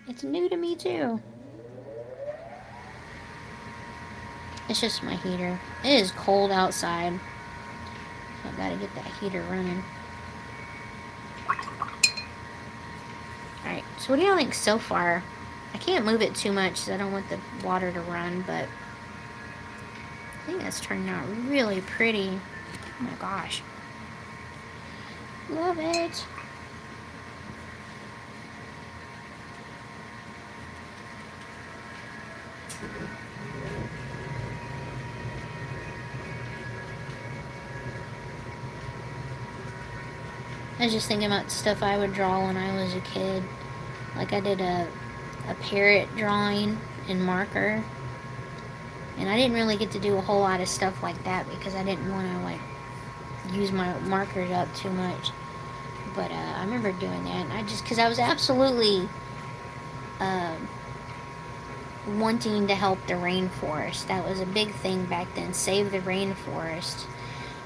S1: It's new to me too. It's just my heater. It is cold outside, so I gotta get that heater running. Alright, so what do y'all think so far? I can't move it too much because I don't want the water to run, but I think that's turning out really pretty. Oh my gosh. Love it. I was just thinking about stuff I would draw when I was a kid. Like I did a parrot drawing in marker. And I didn't really get to do a whole lot of stuff like that because I didn't want to like use my markers up too much. But I remember doing that. And I just, because I was absolutely wanting to help the rainforest. That was a big thing back then. Save the rainforest.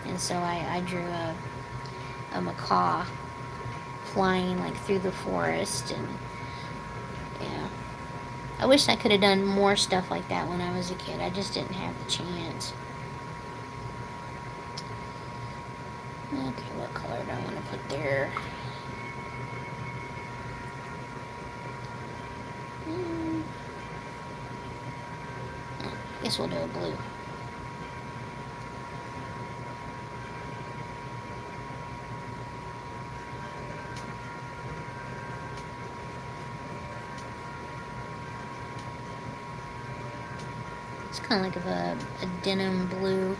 S1: And so I drew a macaw flying like through the forest, and yeah, I wish I could have done more stuff like that when I was a kid. I just didn't have the chance. Okay, what color do I want to put there? I guess we'll do a blue. It's kind of like a denim blue.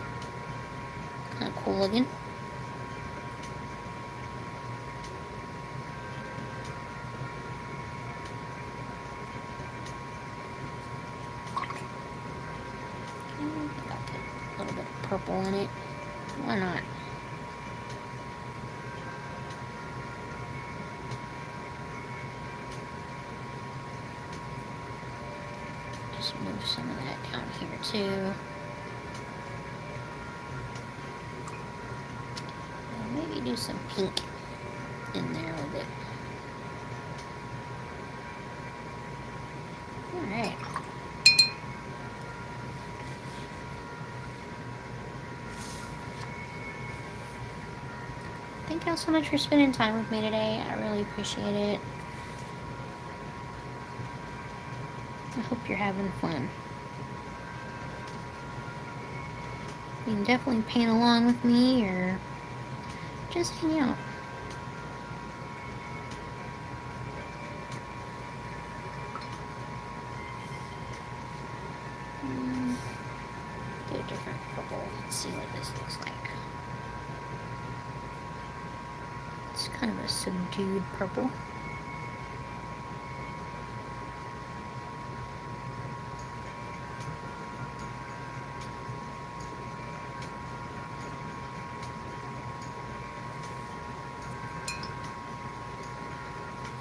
S1: Kind of cool looking. I'll put a little bit of purple in it. Why not? Just move some of that down here too. And maybe do some pink in there with it. Alright. Thank y'all so much for spending time with me today. I really appreciate it. I hope you're having fun. You can definitely paint along with me or just hang out. Do a different purple. Let's see what this looks like. It's kind of a subdued purple.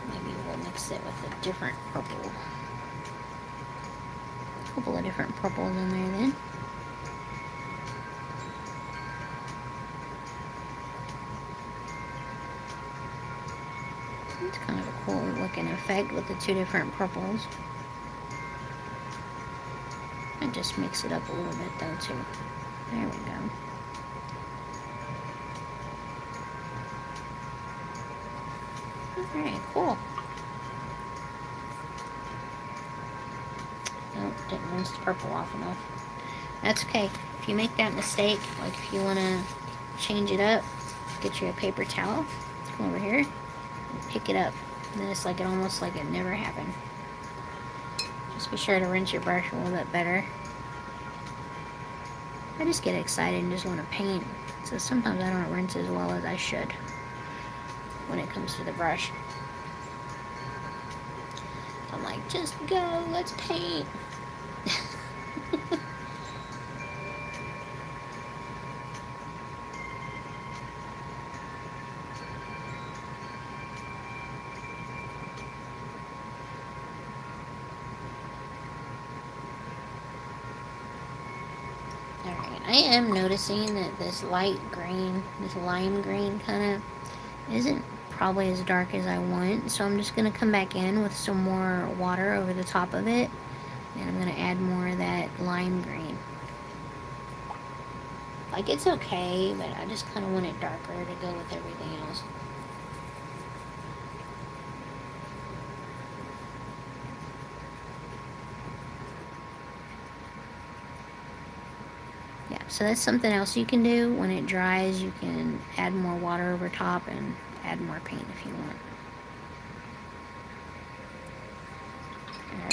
S1: Maybe we'll mix it with a different purple. A couple of different purples in there then. It's kind of a cool looking effect with the two different purples. I just mix it up a little bit though too. There we go. Alright, cool. Nope, didn't rinse the purple off enough. That's okay. If you make that mistake, like if you want to change it up, get you a paper towel, come over here, and pick it up. And then it's like almost like it never happened. Just be sure to rinse your brush a little bit better. I just get excited and just want to paint. So sometimes I don't rinse as well as I should when it comes to the brush. I'm like, just go, let's paint. Alright, I am noticing that this light green, this lime green kind of isn't probably as dark as I want, so I'm just going to come back in with some more water over the top of it, and I'm going to add more of that lime green. Like, it's okay, but I just kind of want it darker to go with everything else. Yeah, so that's something else you can do. When it dries, you can add more water over top and add more paint if you want.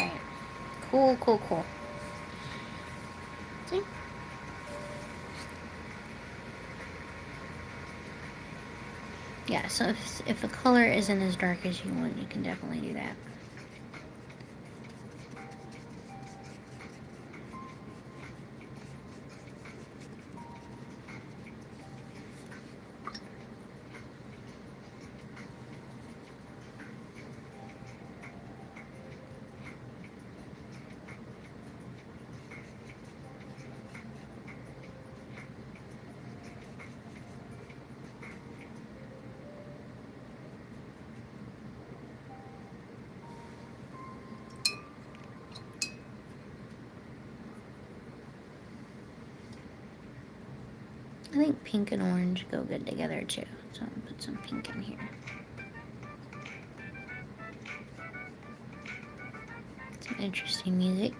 S1: Alright. Cool, cool, cool. See? Yeah, so if the color isn't as dark as you want, you can definitely do that. I think pink and orange go good together too, so I'm gonna put some pink in here. Some interesting music.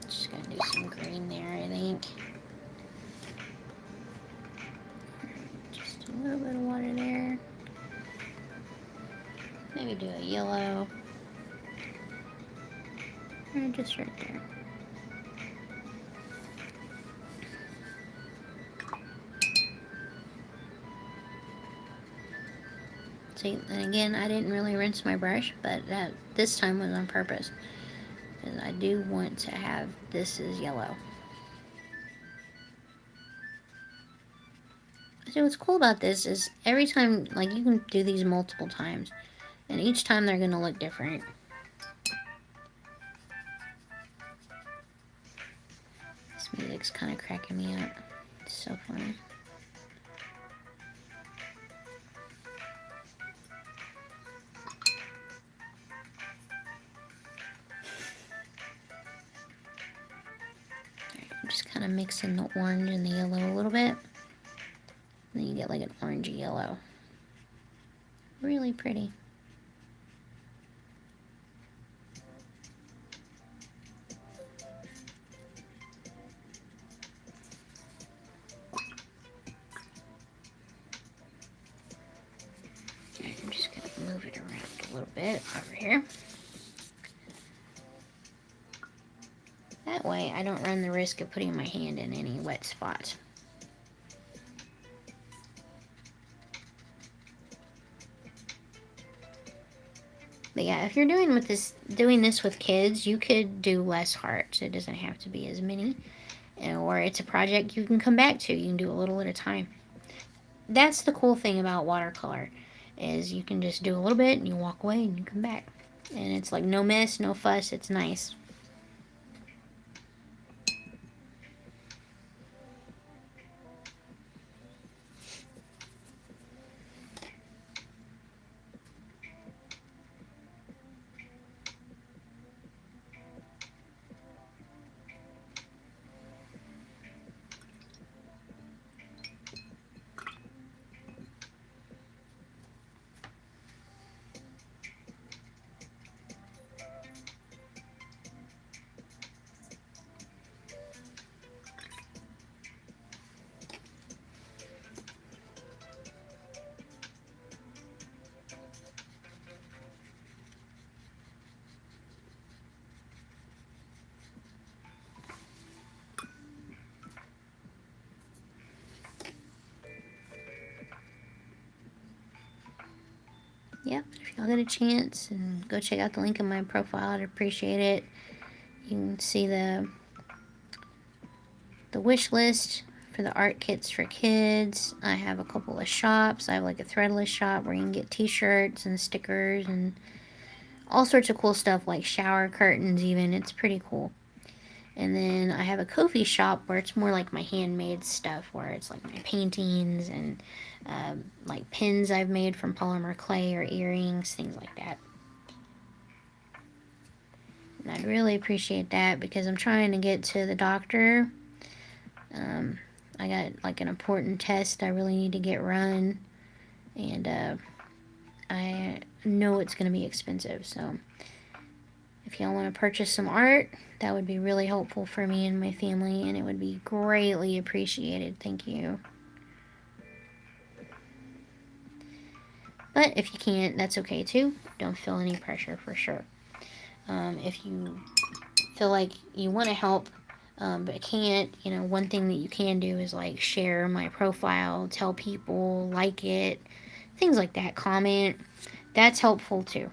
S1: Just gonna do some green there, I think. Just a little bit of water there. Maybe do a yellow. Or just right there. See, and again, I didn't really rinse my brush, but that this time was on purpose. Because I do want to have this as yellow. So what's cool about this is every time, like, you can do these multiple times, and each time they're going to look different. This music's kind of cracking me up. It's so funny. Alright, I'm just kind of mixing the orange and the yellow a little bit. And then you get like an orangey yellow. Really pretty. Alright, I'm just going to move it around a little bit over here. That way I don't run the risk of putting my hand in any wet spots. But yeah, if you're doing this with kids, you could do less hearts. It doesn't have to be as many. Or it's a project you can come back to. You can do a little at a time. That's the cool thing about watercolor, is you can just do a little bit and you walk away and you come back. And it's like no mess, no fuss. It's nice. yeah, if y'all get a chance, and go check out the link in my profile, I'd appreciate it. You can see the wish list for the art kits for kids. I have a couple of shops. I have like a threadless shop where you can get t-shirts and stickers and all sorts of cool stuff, like shower curtains even. It's pretty cool. And then I have a Ko-fi shop where it's more like my handmade stuff, where it's like my paintings and like pins I've made from polymer clay, or earrings, things like that. And I'd really appreciate that because I'm trying to get to the doctor. I got like an important test I really need to get run, and I know it's going to be expensive. So if y'all want to purchase some art, that would be really helpful for me and my family, and it would be greatly appreciated. Thank you. But if you can't, that's okay too. Don't feel any pressure, for sure. If you feel like you want to help, but can't, one thing that you can do is like share my profile, tell people, like it, things like that, comment. That's helpful too.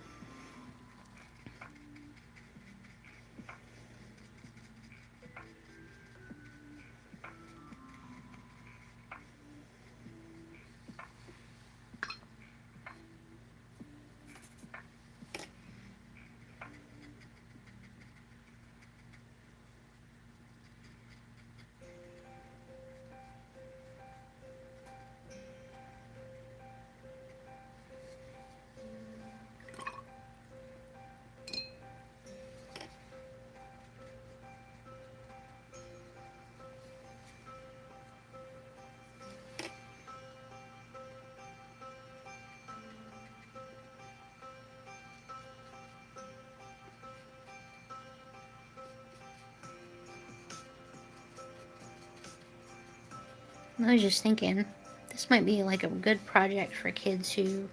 S1: I was just thinking, this might be like a good project for kids who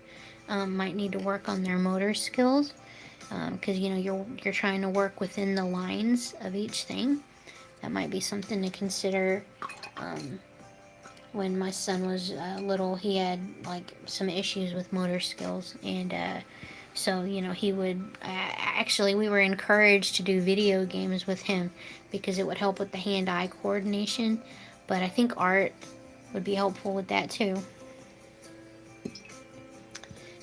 S1: might need to work on their motor skills, because you're trying to work within the lines of each thing. That might be something to consider. When my son was little, he had like some issues with motor skills, and so he would actually, we were encouraged to do video games with him because it would help with the hand-eye coordination. But I think art would be helpful with that too,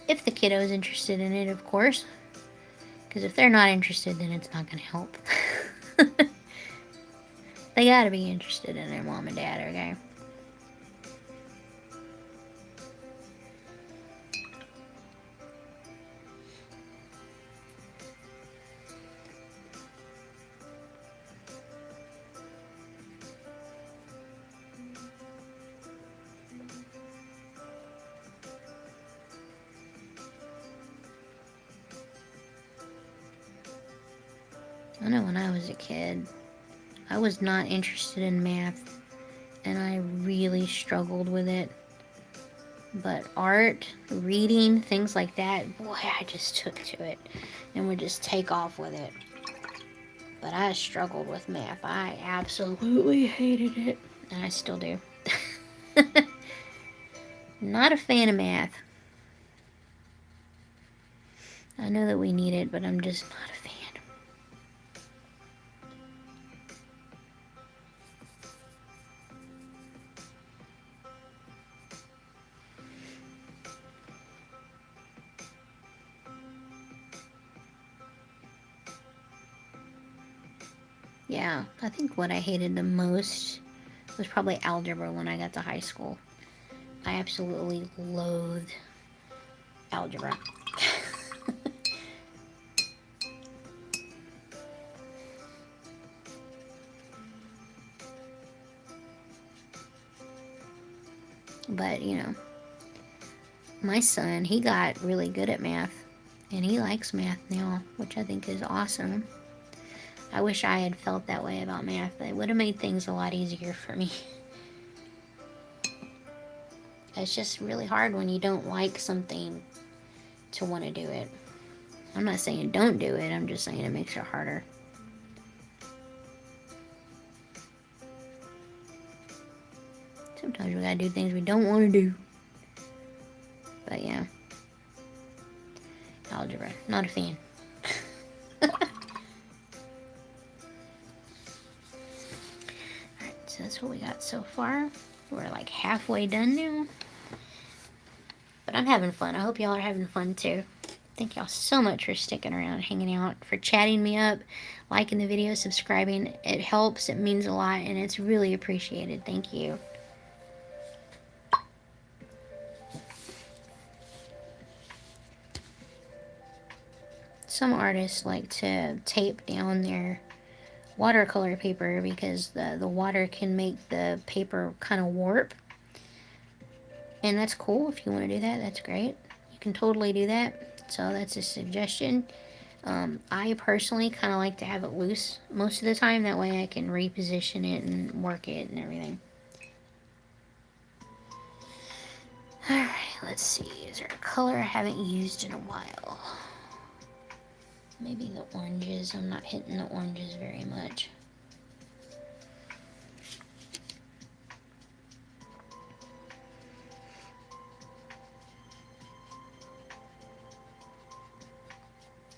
S1: if the kiddo is interested in it, of course. Because if they're not interested, then it's not going to help. They gotta be interested in their mom and dad, okay? I know when I was a kid, I was not interested in math, and I really struggled with it. But art, reading, things like that, boy, I just took to it and would just take off with it. But I struggled with math. I absolutely hated it, and I still do. Not a fan of math. I know that we need it, but I'm just not a fan. Yeah, I think what I hated the most was probably algebra when I got to high school. I absolutely loathed algebra. But, my son, he got really good at math, and he likes math now, which I think is awesome. I wish I had felt that way about math. It would have made things a lot easier for me. It's just really hard when you don't like something to want to do it. I'm not saying don't do it, I'm just saying it makes it harder. Sometimes we gotta do things we don't want to do. But yeah. Not a fan. Alright, so that's what we got so far. We're like halfway done now. But I'm having fun. I hope y'all are having fun too. Thank y'all so much for sticking around, hanging out, for chatting me up, liking the video, subscribing. It helps, it means a lot, and it's really appreciated. Thank you. Some artists like to tape down their watercolor paper because the water can make the paper kind of warp. And that's cool. If you want to do that, that's great. You can totally do that. So that's a suggestion. I personally kind of like to have it loose most of the time. That way I can reposition it and work it and everything. Alright, let's see. Is there a color I haven't used in a while? Maybe the oranges. I'm not hitting the oranges very much.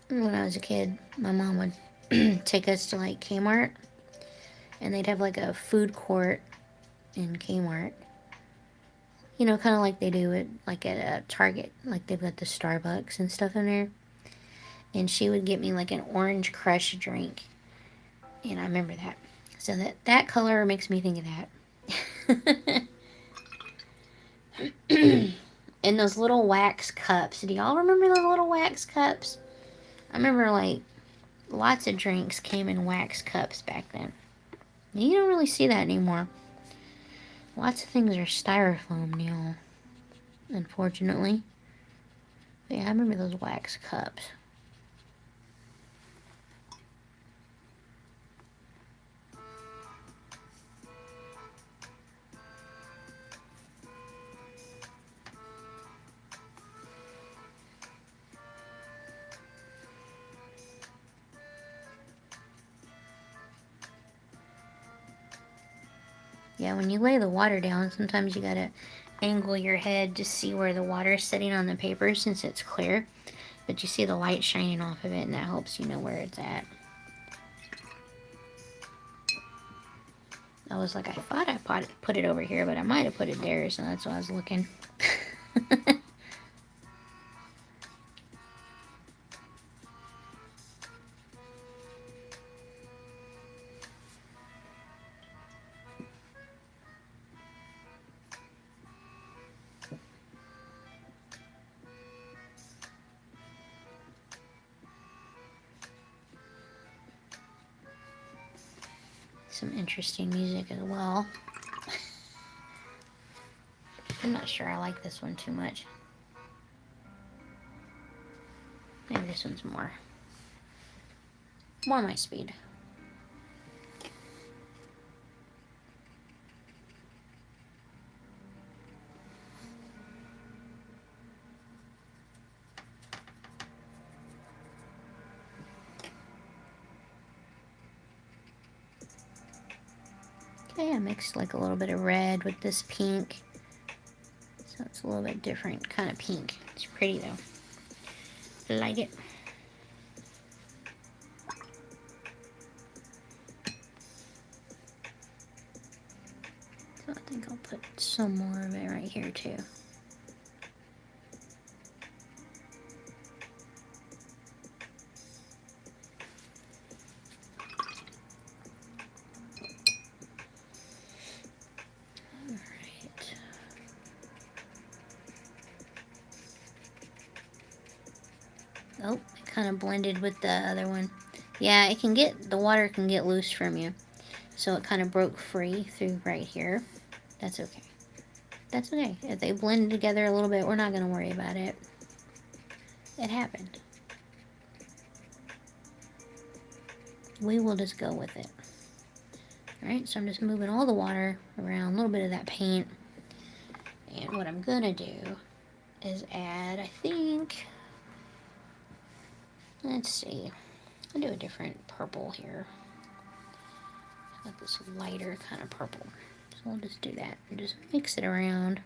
S1: When I was a kid, my mom would take us to like Kmart, and they'd have like a food court in Kmart. You know, kind of like they do it like at a Target, like they've got the Starbucks and stuff in there. And she would get me like an orange crush drink, and I remember that. So that color makes me think of that. And those little wax cups. Do y'all remember those little wax cups? I remember like lots of drinks came in wax cups back then. You don't really see that anymore. Lots of things are styrofoam now, unfortunately. But yeah, I remember those wax cups. Yeah, when you lay the water down, sometimes you gotta angle your head to see where the water is sitting on the paper since it's clear. But you see the light shining off of it, and that helps you know where it's at. I was like, I thought I put it over here, but I might have put it there, so that's why I was looking. Some interesting music as well. I'm not sure I like this one too much. Maybe this one's more my speed. Okay, I mixed like a little bit of red with this pink. So it's a little bit different kind of pink. It's pretty though. I like it. So I think I'll put some more of it right here too. Oh, it kind of blended with the other one. Yeah, it can the water can get loose from you. So it kind of broke free through right here. That's okay. That's okay. If they blend together a little bit, we're not going to worry about it. It happened. We will just go with it. Alright, so I'm just moving all the water around, a little bit of that paint. And what I'm going to do is add, I think, let's see, I'll do a different purple here. Got this lighter kind of purple. So I'll just do that and just mix it around.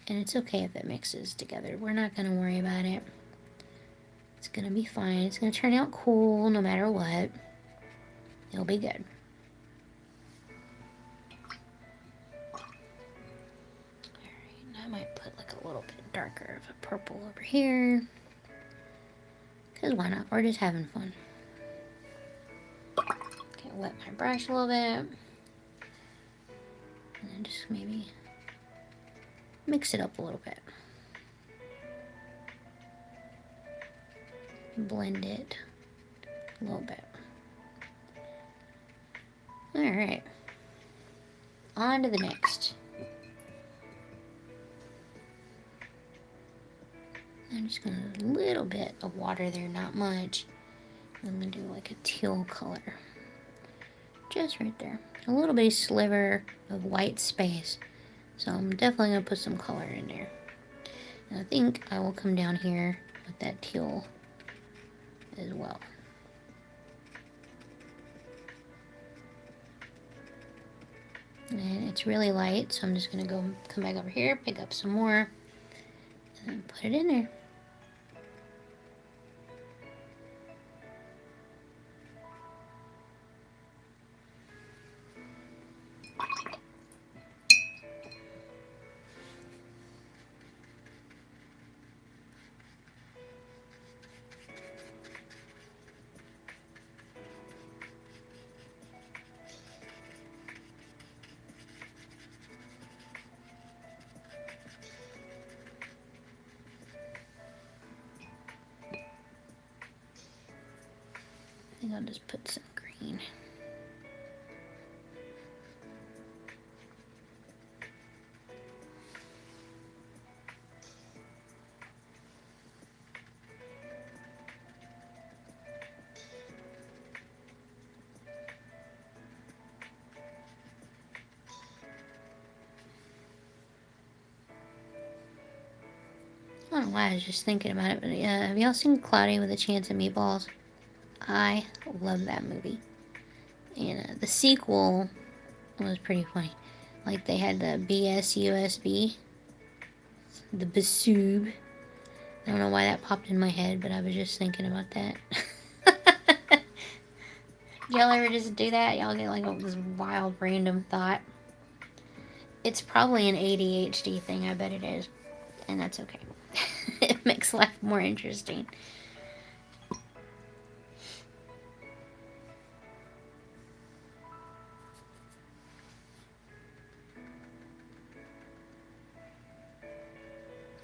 S1: And it's okay if it mixes together. We're not going to worry about it. It's going to be fine. It's going to turn out cool no matter what. It'll be good. Alright, I might put like a little bit darker of a purple over here. Because why not? We're just having fun. Okay, wet my brush a little bit. And then just maybe mix it up a little bit. Blend it a little bit. Alright. On to the next. I'm just going to a little bit of water there, not much. I'm going to do like a teal color. Just right there. A little bitty sliver of white space. So I'm definitely going to put some color in there. And I think I will come down here with that teal as well. And it's really light, so I'm just going to come back over here, pick up some more, and then put it in there. I think I'll just put some green. I don't know why I was just thinking about it, but have y'all seen Cloudy with a Chance of Meatballs? I love that movie. And the sequel was pretty funny. Like they had the BSUSB, the Basoob. I don't know why that popped in my head, but I was just thinking about that. Y'all ever just do that? Y'all get like this wild random thought. It's probably an ADHD thing, I bet it is. And that's okay. It makes life more interesting.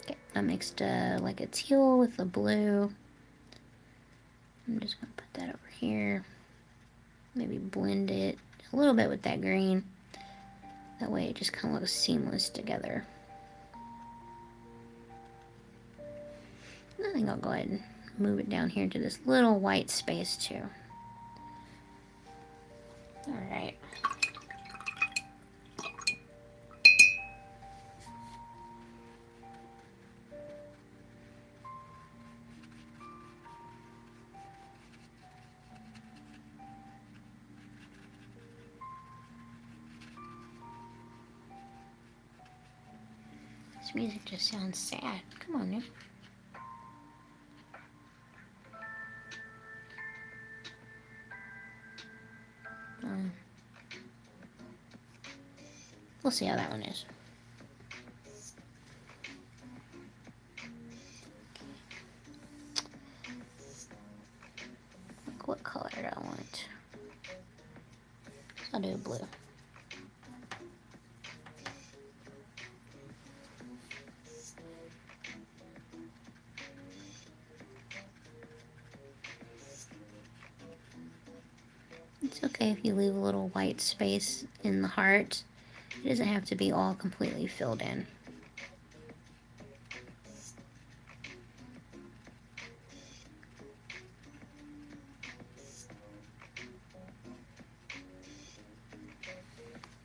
S1: Okay, I mixed like a teal with a blue. I'm just going to put that over here. Maybe blend it a little bit with that green. That way it just kind of looks seamless together. I think I'll go ahead and move it down here to this little white space too. Alright. This music just sounds sad. Come on, Nick. We'll see how that one is. Look, what color do I want? I'll do blue. It's okay if you leave a little white space in the heart. It doesn't have to be all completely filled in.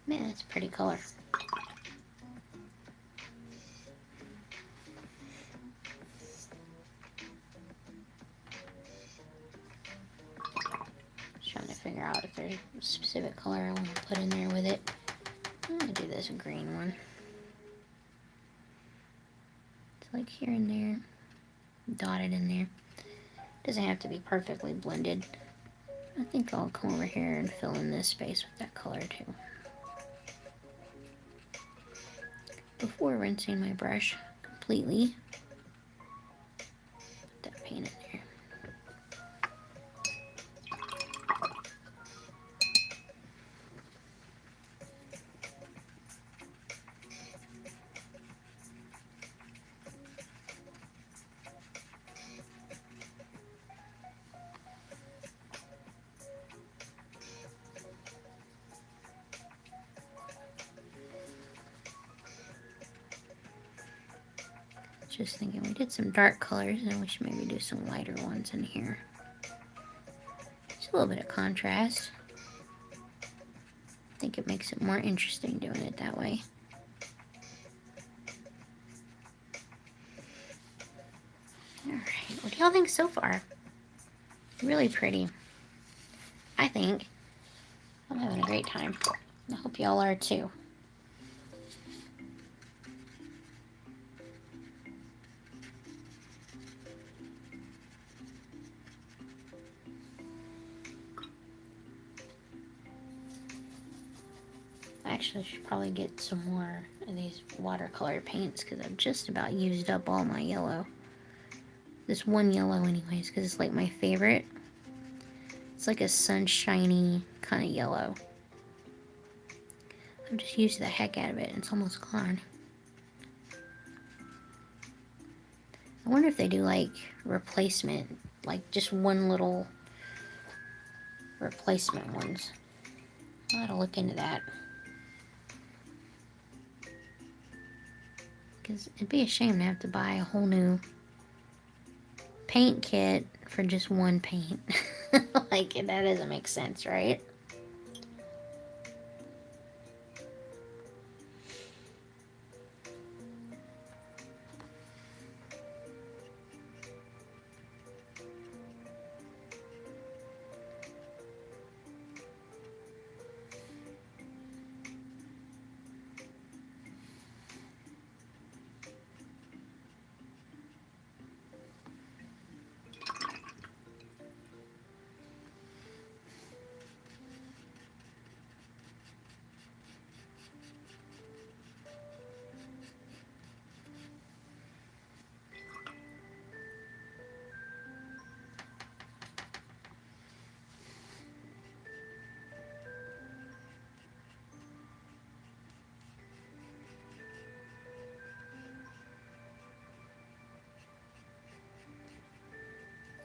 S1: Man, that's a pretty color. Trying to figure out if there's a specific color I want to put in there with it. I'm going to do this green one. like here and there, dotted in there. Doesn't have to be perfectly blended. I think I'll come over here and fill in this space with that color too. Before rinsing my brush completely, put that paint in there. Just thinking we did some dark colors and we should maybe do some lighter ones in here. Just a little bit of contrast. I think it makes it more interesting doing it that way. Alright, what do y'all think so far? Really pretty. I think. I'm having a great time. I hope y'all are too. Actually, I should probably get some more of these watercolor paints because I've just about used up all my yellow. This one yellow anyways, because it's like my favorite. It's like a sunshiny kind of yellow. I've just used the heck out of it and it's almost gone. I wonder if they do like replacement, like just one little replacement ones. I'll have to look into that. Because it'd be a shame to have to buy a whole new paint kit for just one paint. Like, that doesn't make sense, right?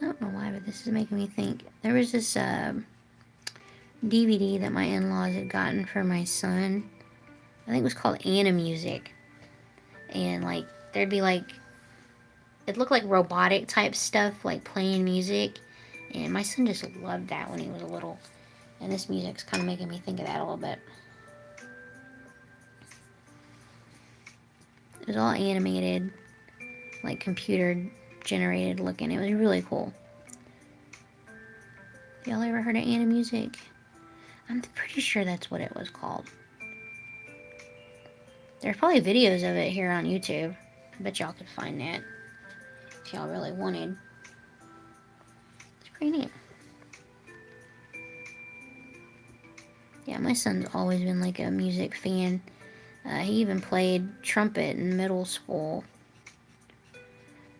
S1: I don't know why, but this is making me think. There was this DVD that my in-laws had gotten for my son. I think it was called Animusic. And like, there'd be like, it looked like robotic type stuff, like playing music. And my son just loved that when he was little. And this music's kind of making me think of that a little bit. It was all animated, like computer generated looking. It was really cool. Y'all ever heard of Animusic? I'm pretty sure that's what it was called. There's probably videos of it here on YouTube. I bet y'all could find that if y'all really wanted. It's pretty neat. Yeah, my son's always been like a music fan. He even played trumpet in middle school.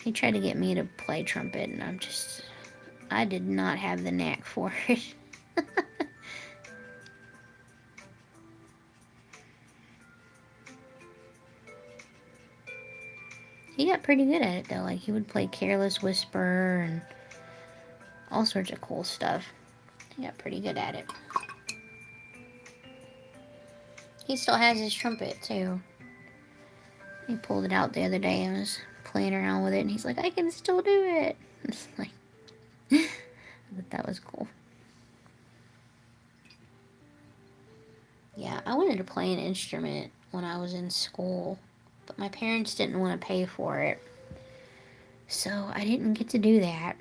S1: He tried to get me to play trumpet, and I did not have the knack for it. He got pretty good at it though. Like, he would play Careless Whisper and all sorts of cool stuff. He got pretty good at it. He still has his trumpet too. He pulled it out the other day and was playing around with it, and he's like, I can still do it. It's like, but that was cool. Yeah, I wanted to play an instrument when I was in school, but my parents didn't want to pay for it, so I didn't get to do that.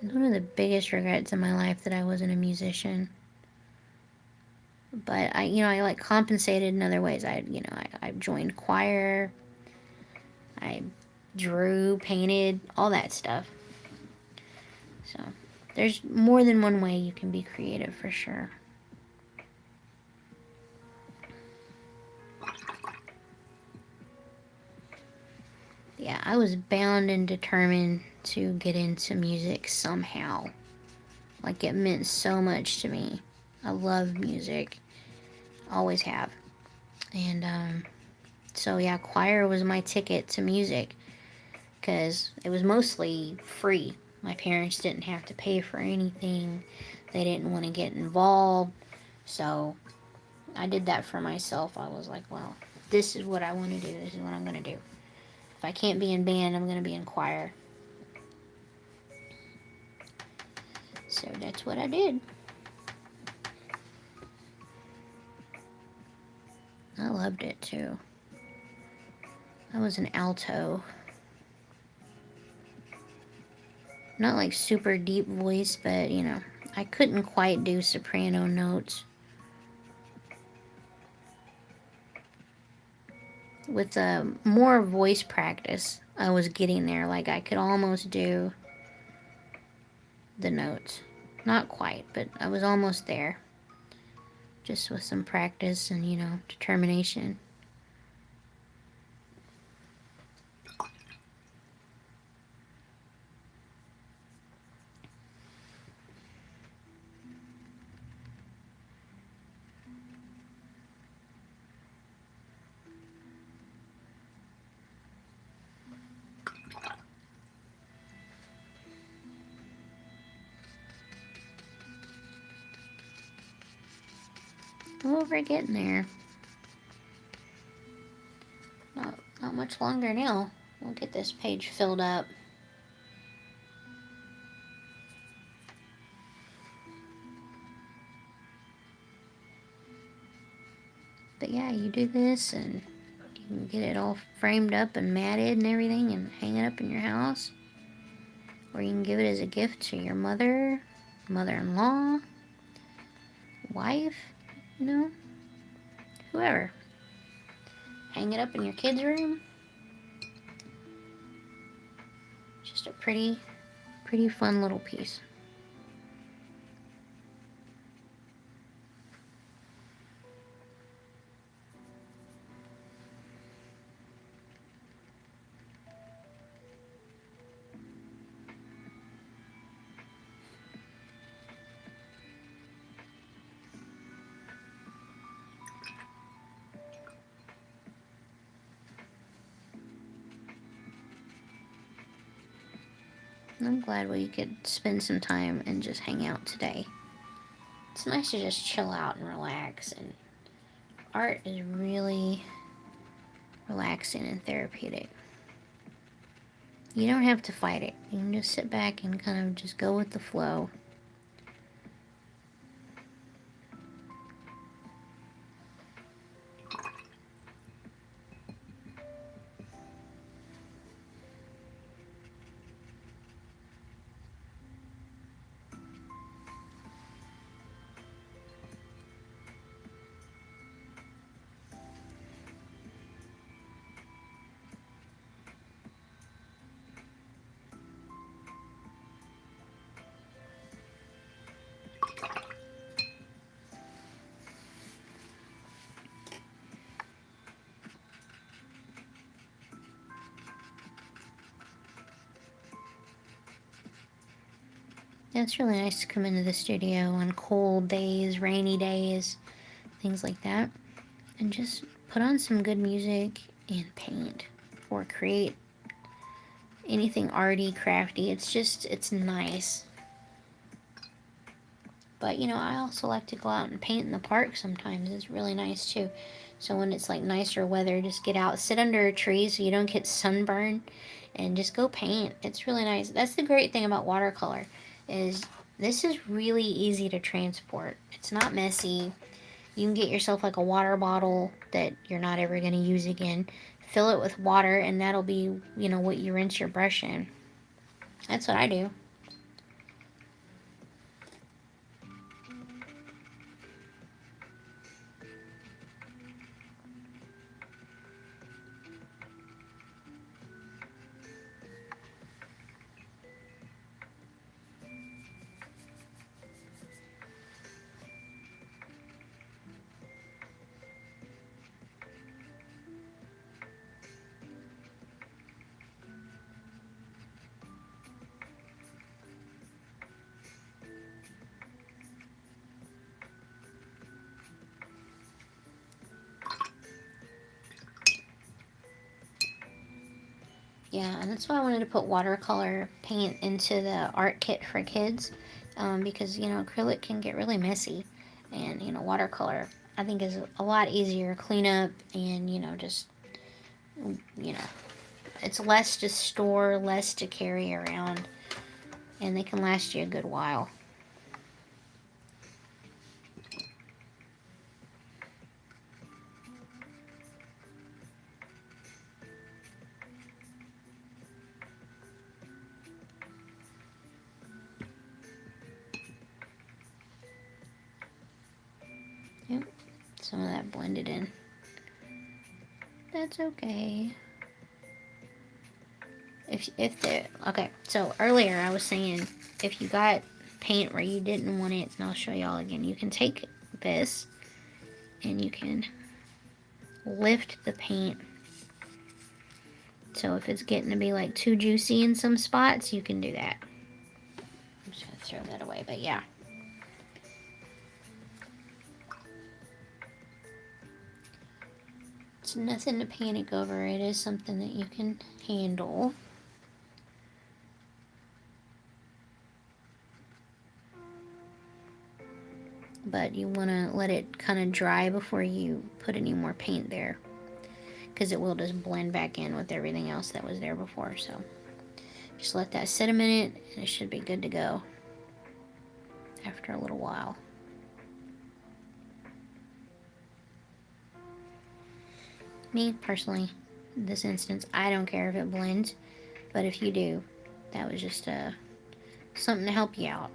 S1: It's one of the biggest regrets in my life that I wasn't a musician. But I like compensated in other ways. I joined choir. I drew, painted, all that stuff. So there's more than one way you can be creative for sure. Yeah, I was bound and determined to get into music somehow. Like, it meant so much to me. I love music. Always have. And so yeah, choir was my ticket to music, because it was mostly free. My parents didn't have to pay for anything. They didn't want to get involved. So I did that for myself. I was like, well, this is what I want to do. This is what I'm going to do. If I can't be in band, I'm going to be in choir. So that's what I did. I loved it too. I was an alto. Not like super deep voice, but you know, I couldn't quite do soprano notes. With more voice practice, I was getting there. Like, I could almost do the notes. Not quite, but I was almost there. Just with some practice and, you know, determination. Well, we're getting there. Not much longer now. We'll get this page filled up. But yeah, you do this and you can get it all framed up and matted and everything and hang it up in your house. Or you can give it as a gift to your mother, mother-in-law, wife, you know, whoever. Hang it up in your kids' room. Just a pretty fun little piece. I'm glad we could spend some time and just hang out today. It's nice to just chill out and relax, and art is really relaxing and therapeutic. You don't have to fight it. You can just sit back and kind of just go with the flow. Yeah, it's really nice to come into the studio on cold days, rainy days, things like that, and just put on some good music and paint or create anything arty, crafty. It's nice. But, you know, I also like to go out and paint in the park sometimes. It's really nice too. So when it's like nicer weather, just get out, sit under a tree so you don't get sunburned, and just go paint. It's really nice. That's the great thing about watercolor, is this is really easy to transport. It's not messy. You can get yourself like a water bottle that you're not ever going to use again. Fill it with water, and that'll be, you know, what you rinse your brush in. That's what I do. Yeah, and that's why I wanted to put watercolor paint into the art kit for kids, because, you know, acrylic can get really messy, and, you know, watercolor I think is a lot easier to clean up, and, you know, just, you know, it's less to store, less to carry around, and they can last you a good while. Yep, some of that blended in. That's okay. If the okay, so earlier I was saying if you got paint where you didn't want it, and I'll show y'all again. You can take this and you can lift the paint. So if it's getting to be like too juicy in some spots, you can do that. I'm just gonna throw that away, but yeah. It's nothing to panic over. It is something that you can handle. But you want to let it kind of dry before you put any more paint there, because it will just blend back in with everything else that was there before. So just let that sit a minute and it should be good to go after a little while. Me personally, in this instance, I don't care if it blends, but if you do, that was just something to help you out.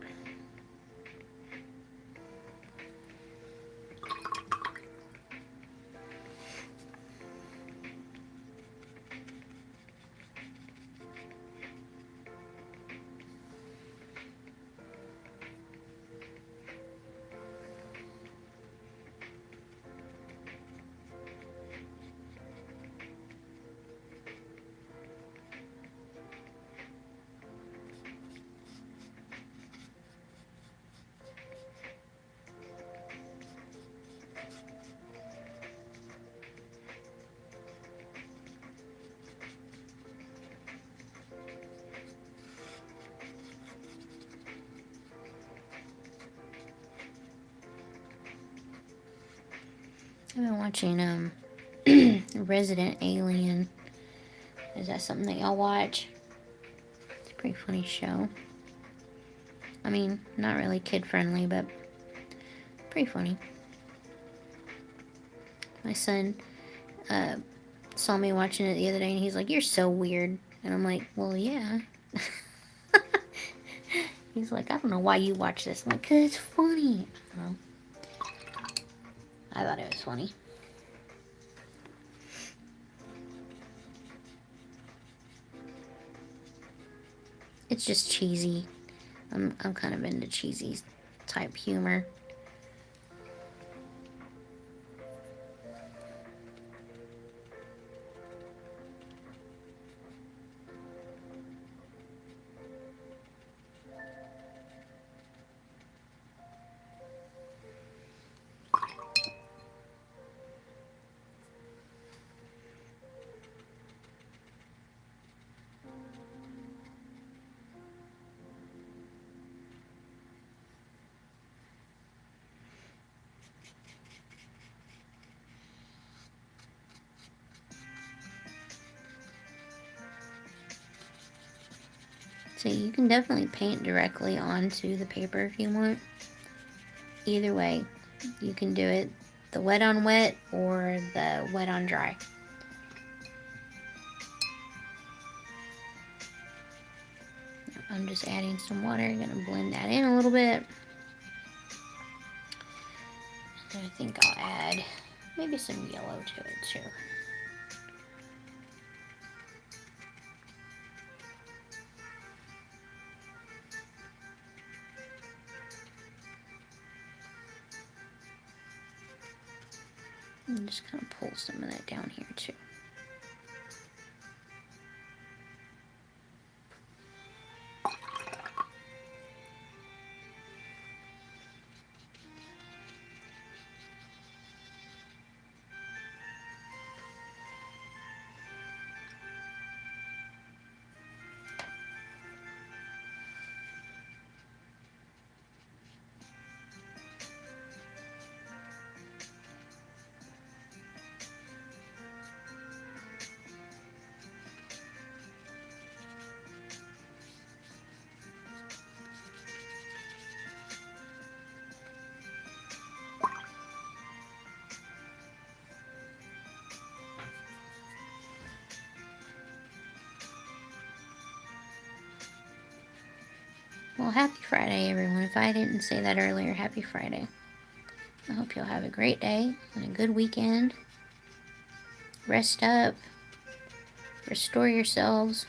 S1: I've been watching Resident Alien. Is that something that y'all watch? It's a pretty funny show. I mean, not really kid friendly, but pretty funny. My son saw me watching it the other day and he's like, "You're so weird." And I'm like, "Well, yeah." He's like, "I don't know why you watch this." I'm like, "'Cause it's funny." I thought it was funny. It's just cheesy. I'm kind of into cheesy type humor. So you can definitely paint directly onto the paper if you want. Either way, you can do it the wet on wet or the wet on dry. I'm just adding some water. I'm gonna blend that in a little bit. And I think I'll add maybe some yellow to it too. And just kind of pull some of that down here too. Well, happy Friday, everyone. If I didn't say that earlier, happy Friday. I hope you'll have a great day and a good weekend. Rest up. Restore yourselves.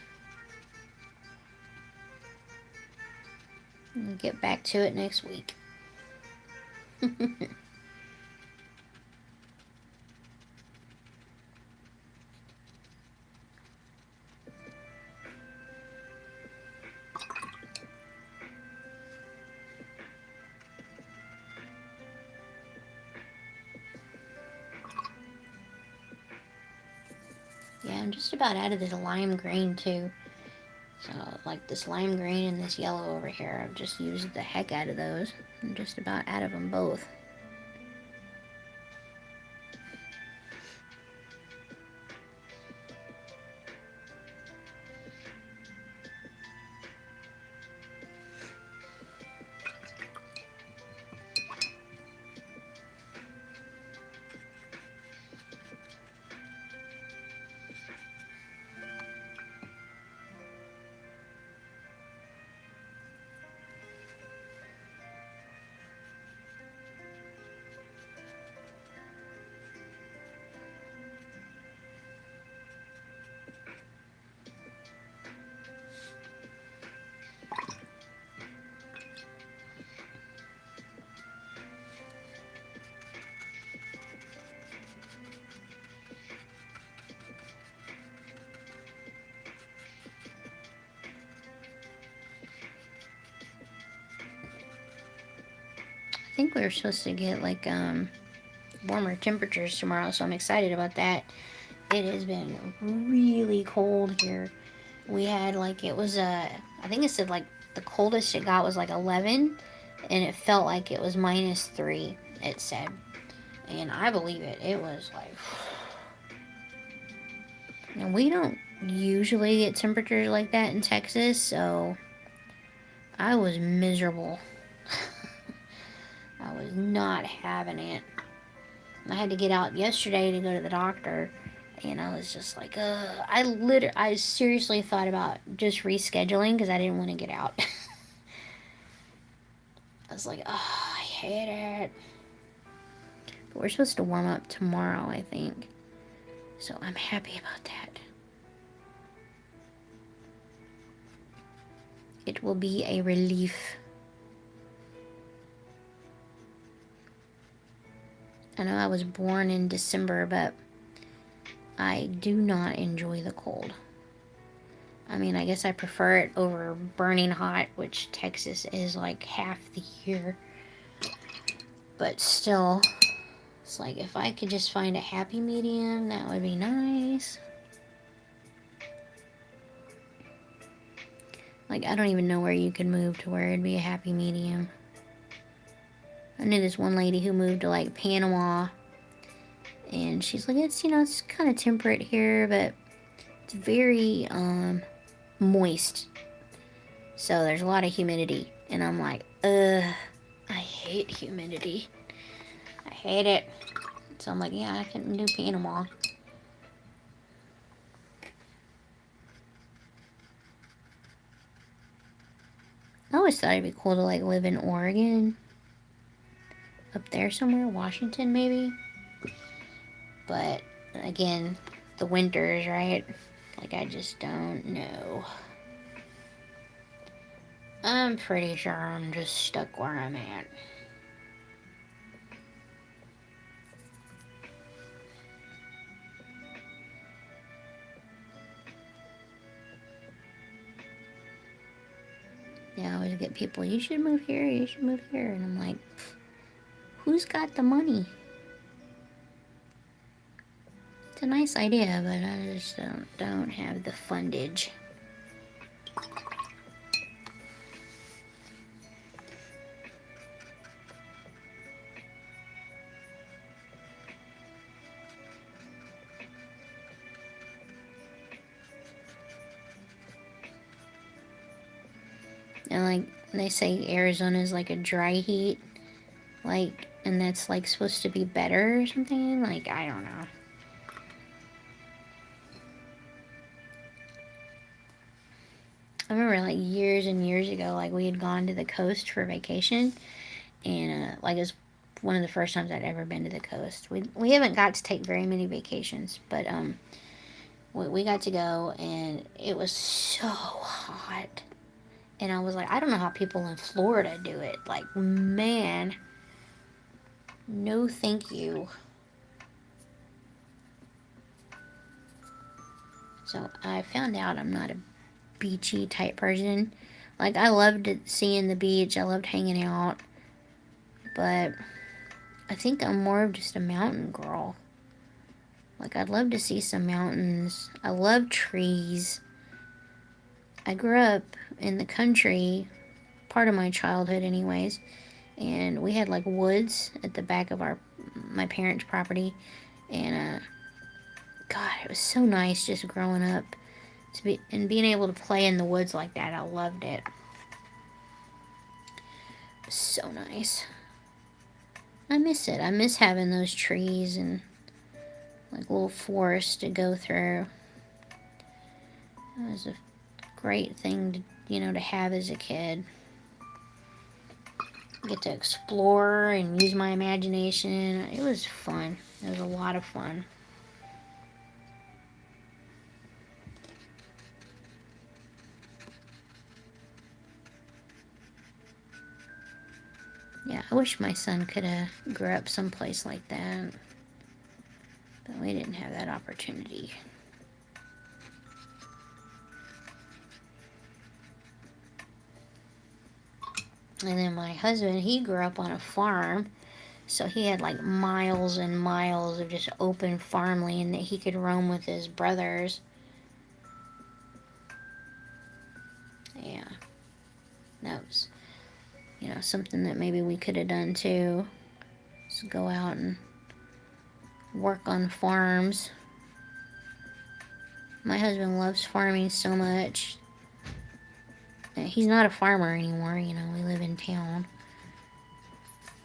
S1: And get back to it next week. Yeah, I'm just about out of this lime green too. So, like this lime green and this yellow over here, I've just used the heck out of those. I'm just about out of them both. I think we were supposed to get like warmer temperatures tomorrow, so I'm excited about that. It has been really cold here. We had like, it was I think it said like the coldest it got was like 11, and it felt like it was -3, it said. And I believe it. It was like, and we don't usually get temperatures like that in Texas, so I was miserable. I was not having it. I had to get out yesterday to go to the doctor, and I was just like, I seriously thought about just rescheduling because I didn't want to get out. I was like, oh, I hate it. But we're supposed to warm up tomorrow, I think. So I'm happy about that. It will be a relief. I know I was born in December, but I do not enjoy the cold. I mean, I guess I prefer it over burning hot, which Texas is like half the year. But still, it's like if I could just find a happy medium, that would be nice. Like, I don't even know where you could move to where it'd be a happy medium. I knew this one lady who moved to like Panama, and she's like, it's, you know, it's kind of temperate here, but it's very moist. So there's a lot of humidity. And I'm like, I hate humidity. I hate it. So I'm like, yeah, I couldn't do Panama. I always thought it'd be cool to like live in Oregon. Up there somewhere, Washington maybe. But again, the winters, right? Like, I just don't know. I'm pretty sure I'm just stuck where I'm at. Yeah, I always get people, you should move here, you should move here. And I'm like, who's got the money? It's a nice idea, but I just don't have the fundage. And like, they say Arizona is like a dry heat. Like, and that's like supposed to be better or something. Like, I don't know. I remember like years and years ago, like we had gone to the coast for vacation, and like it was one of the first times I'd ever been to the coast. We haven't got to take very many vacations, but we got to go, and it was so hot. And I was like, I don't know how people in Florida do it. Like, man, no thank you. So I found out I'm not a beachy type person. Like, I loved seeing the beach, I loved hanging out, but I think I'm more of just a mountain girl. Like, I'd love to see some mountains. I love trees. I grew up in the country, part of my childhood, anyways, and we had like woods at the back of my parents' property, and God, it was so nice just growing up and being able to play in the woods like that. I loved it. It was so nice. I miss it. I miss having those trees and like little forests to go through. It was a great thing to have as a kid. Get to explore and use my imagination. It was fun. It was a lot of fun. Yeah, I wish my son could have grew up someplace like that, but we didn't have that opportunity. And then my husband, he grew up on a farm, so he had like miles and miles of just open farmland that he could roam with his brothers. Yeah, that was, something that maybe we could have done too. Just go out and work on farms. My husband loves farming so much. He's not a farmer anymore, we live in town.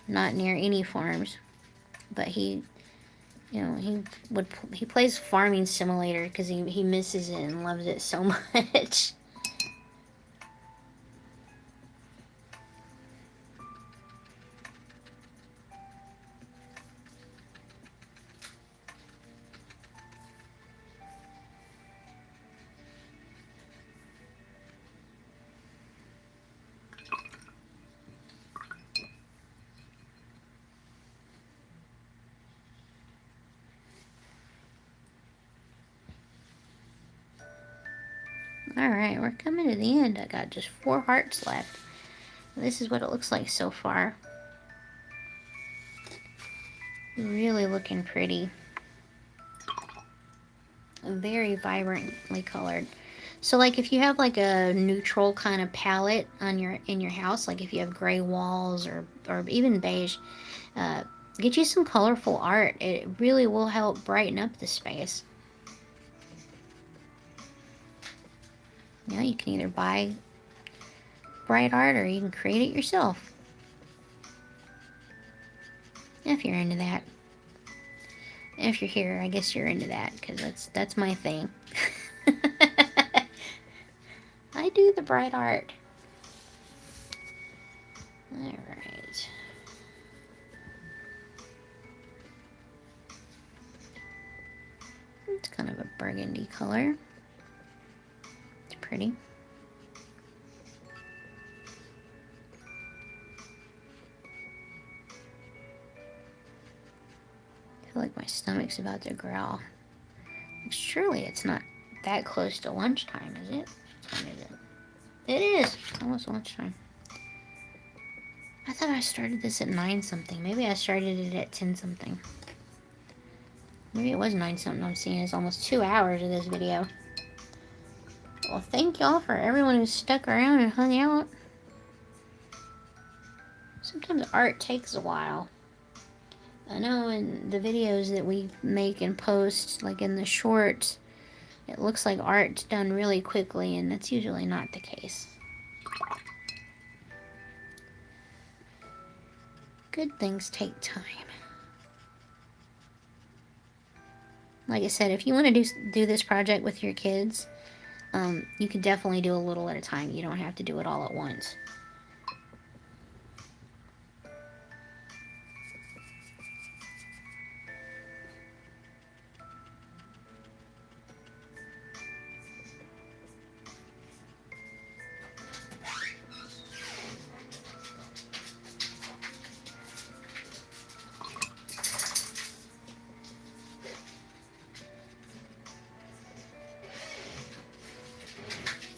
S1: Not near any farms. But he plays farming simulator because he misses it and loves it so much. Alright, we're coming to the end. I got just 4 hearts left. This is what it looks like so far. Really looking pretty. Very vibrantly colored. So like if you have like a neutral kind of palette in your house, like if you have gray walls or even beige, get you some colorful art. It really will help brighten up the space. You can either buy bright art or you can create it yourself. If you're into that. If you're here, I guess you're into that, because that's my thing. I do the bright art. Alright. It's kind of a burgundy color. It's pretty. I feel like my stomach's about to growl. Surely it's not that close to lunchtime, is it? What time is it? It is. It's almost lunchtime. I thought I started this at 9 something. Maybe I started it at 10 something. Maybe it was 9 something. I'm seeing it's almost 2 hours of this video. Well, thank y'all for everyone who stuck around and hung out. Sometimes art takes a while. I know in the videos that we make and post, like in the shorts, it looks like art's done really quickly, and that's usually not the case. Good things take time. Like I said, if you want to do this project with your kids, You can definitely do a little at a time. You don't have to do it all at once.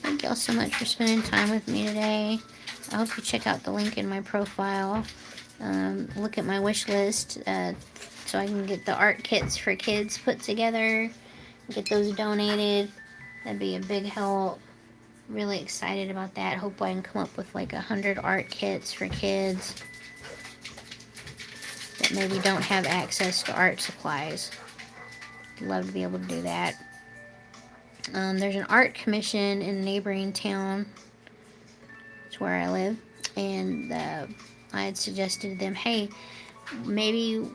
S1: Thank y'all so much for spending time with me today. I hope you check out the link in my profile. Look at my wish list so I can get the art kits for kids put together, get those donated. That'd be a big help. Really excited about that. Hope I can come up with like 100 art kits for kids that maybe don't have access to art supplies. Love to be able to do that. There's an art commission in a neighboring town to where I live, and I had suggested to them, hey, maybe,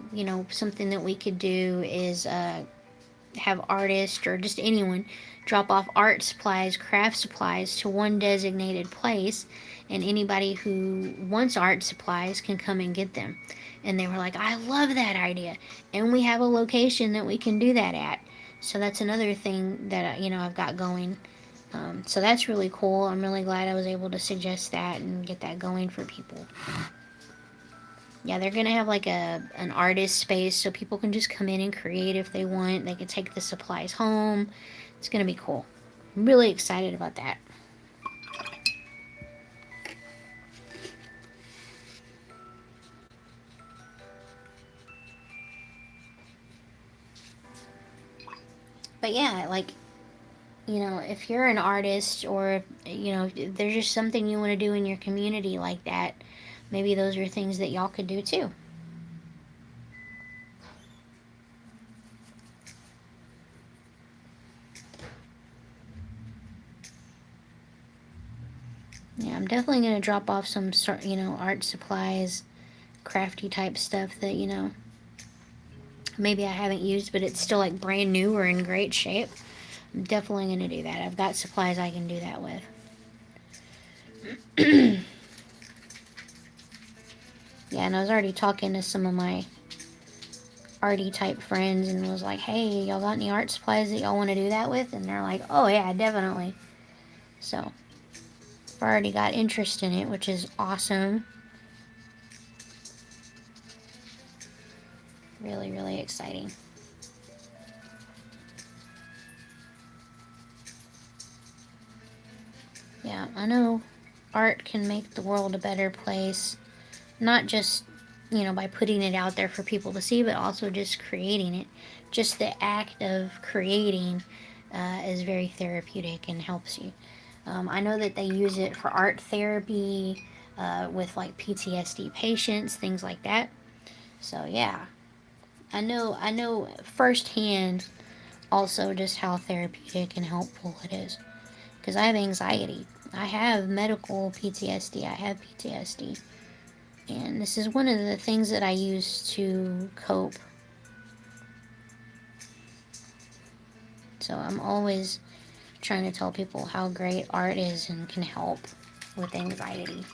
S1: something that we could do is have artists or just anyone drop off art supplies, craft supplies to one designated place, and anybody who wants art supplies can come and get them. And they were like, I love that idea, and we have a location that we can do that at. So that's another thing that I've got going. So that's really cool. I'm really glad I was able to suggest that and get that going for people. Yeah, they're gonna have like an artist space so people can just come in and create if they want. They can take the supplies home. It's gonna be cool. I'm really excited about that. But yeah, like, if you're an artist, or if there's just something you want to do in your community like that, maybe those are things that y'all could do too. Yeah, I'm definitely going to drop off some sort, art supplies, crafty type stuff that, maybe I haven't used, but it's still like brand new or in great shape. I'm definitely going to do that. I've got supplies I can do that with. Yeah, and I was already talking to some of my arty type friends and was like, hey, y'all got any art supplies that y'all want to do that with? And they're like, oh yeah, definitely. So I've already got interest in it, which is awesome. Really, really exciting. Yeah, I know art can make the world a better place. Not just, by putting it out there for people to see, but also just creating it. Just the act of creating is very therapeutic and helps you. I know that they use it for art therapy with like PTSD patients, things like that. So yeah, I know firsthand also just how therapeutic and helpful it is. Because I have anxiety. I have medical PTSD. I have PTSD. And this is one of the things that I use to cope. So I'm always trying to tell people how great art is and can help with anxiety.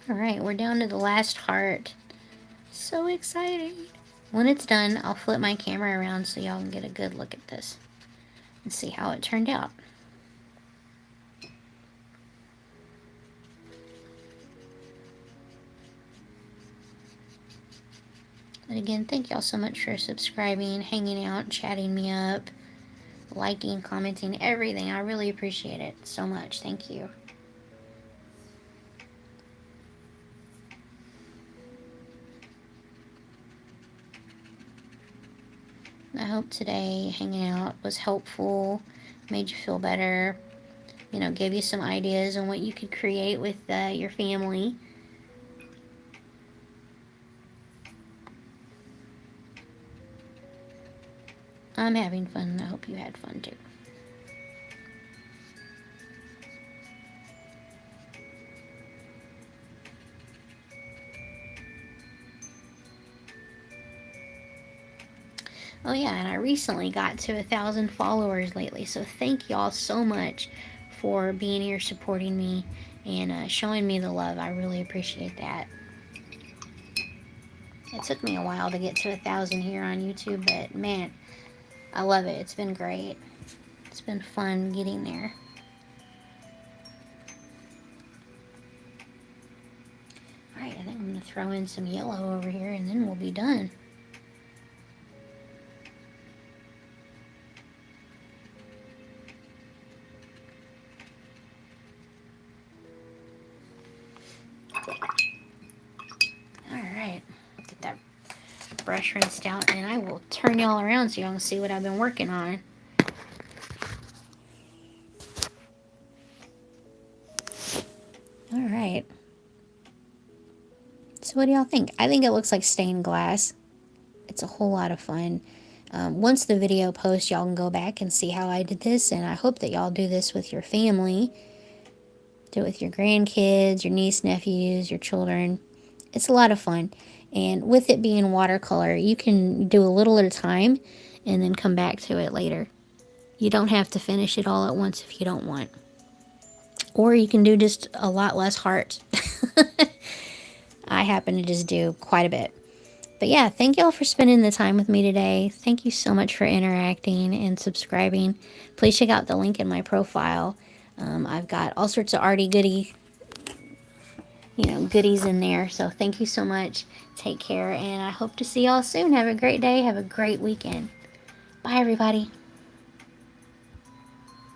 S1: Alright, we're down to the last heart. So exciting. When it's done, I'll flip my camera around so y'all can get a good look at this and see how it turned out. But again, thank y'all so much for subscribing, hanging out, chatting me up, liking, commenting, everything. I really appreciate it so much. Thank you. I hope today hanging out was helpful, made you feel better, gave you some ideas on what you could create with your family. I'm having fun, and I hope you had fun too. Oh yeah, and I recently got to 1,000 followers lately, so thank y'all so much for being here supporting me and showing me the love. I really appreciate that. It took me a while to get to 1,000 here on YouTube, but man, I love it. It's been great. It's been fun getting there. Alright, I think I'm going to throw in some yellow over here and then we'll be done. Alright, get that brush rinsed out and I will turn y'all around so y'all can see what I've been working on. Alright. So what do y'all think? I think it looks like stained glass. It's a whole lot of fun. Once the video posts, y'all can go back and see how I did this, and I hope that y'all do this with your family. Do it with your grandkids, your niece, nephews, your children. It's a lot of fun. And with it being watercolor, you can do a little at a time and then come back to it later. You don't have to finish it all at once if you don't want. Or you can do just a lot less hearts. I happen to just do quite a bit. But yeah, thank y'all for spending the time with me today. Thank you so much for interacting and subscribing. Please check out the link in my profile. I've got all sorts of arty goodies in there. So thank you so much. Take care, and I hope to see y'all soon. Have a great day. Have a great weekend. Bye, everybody.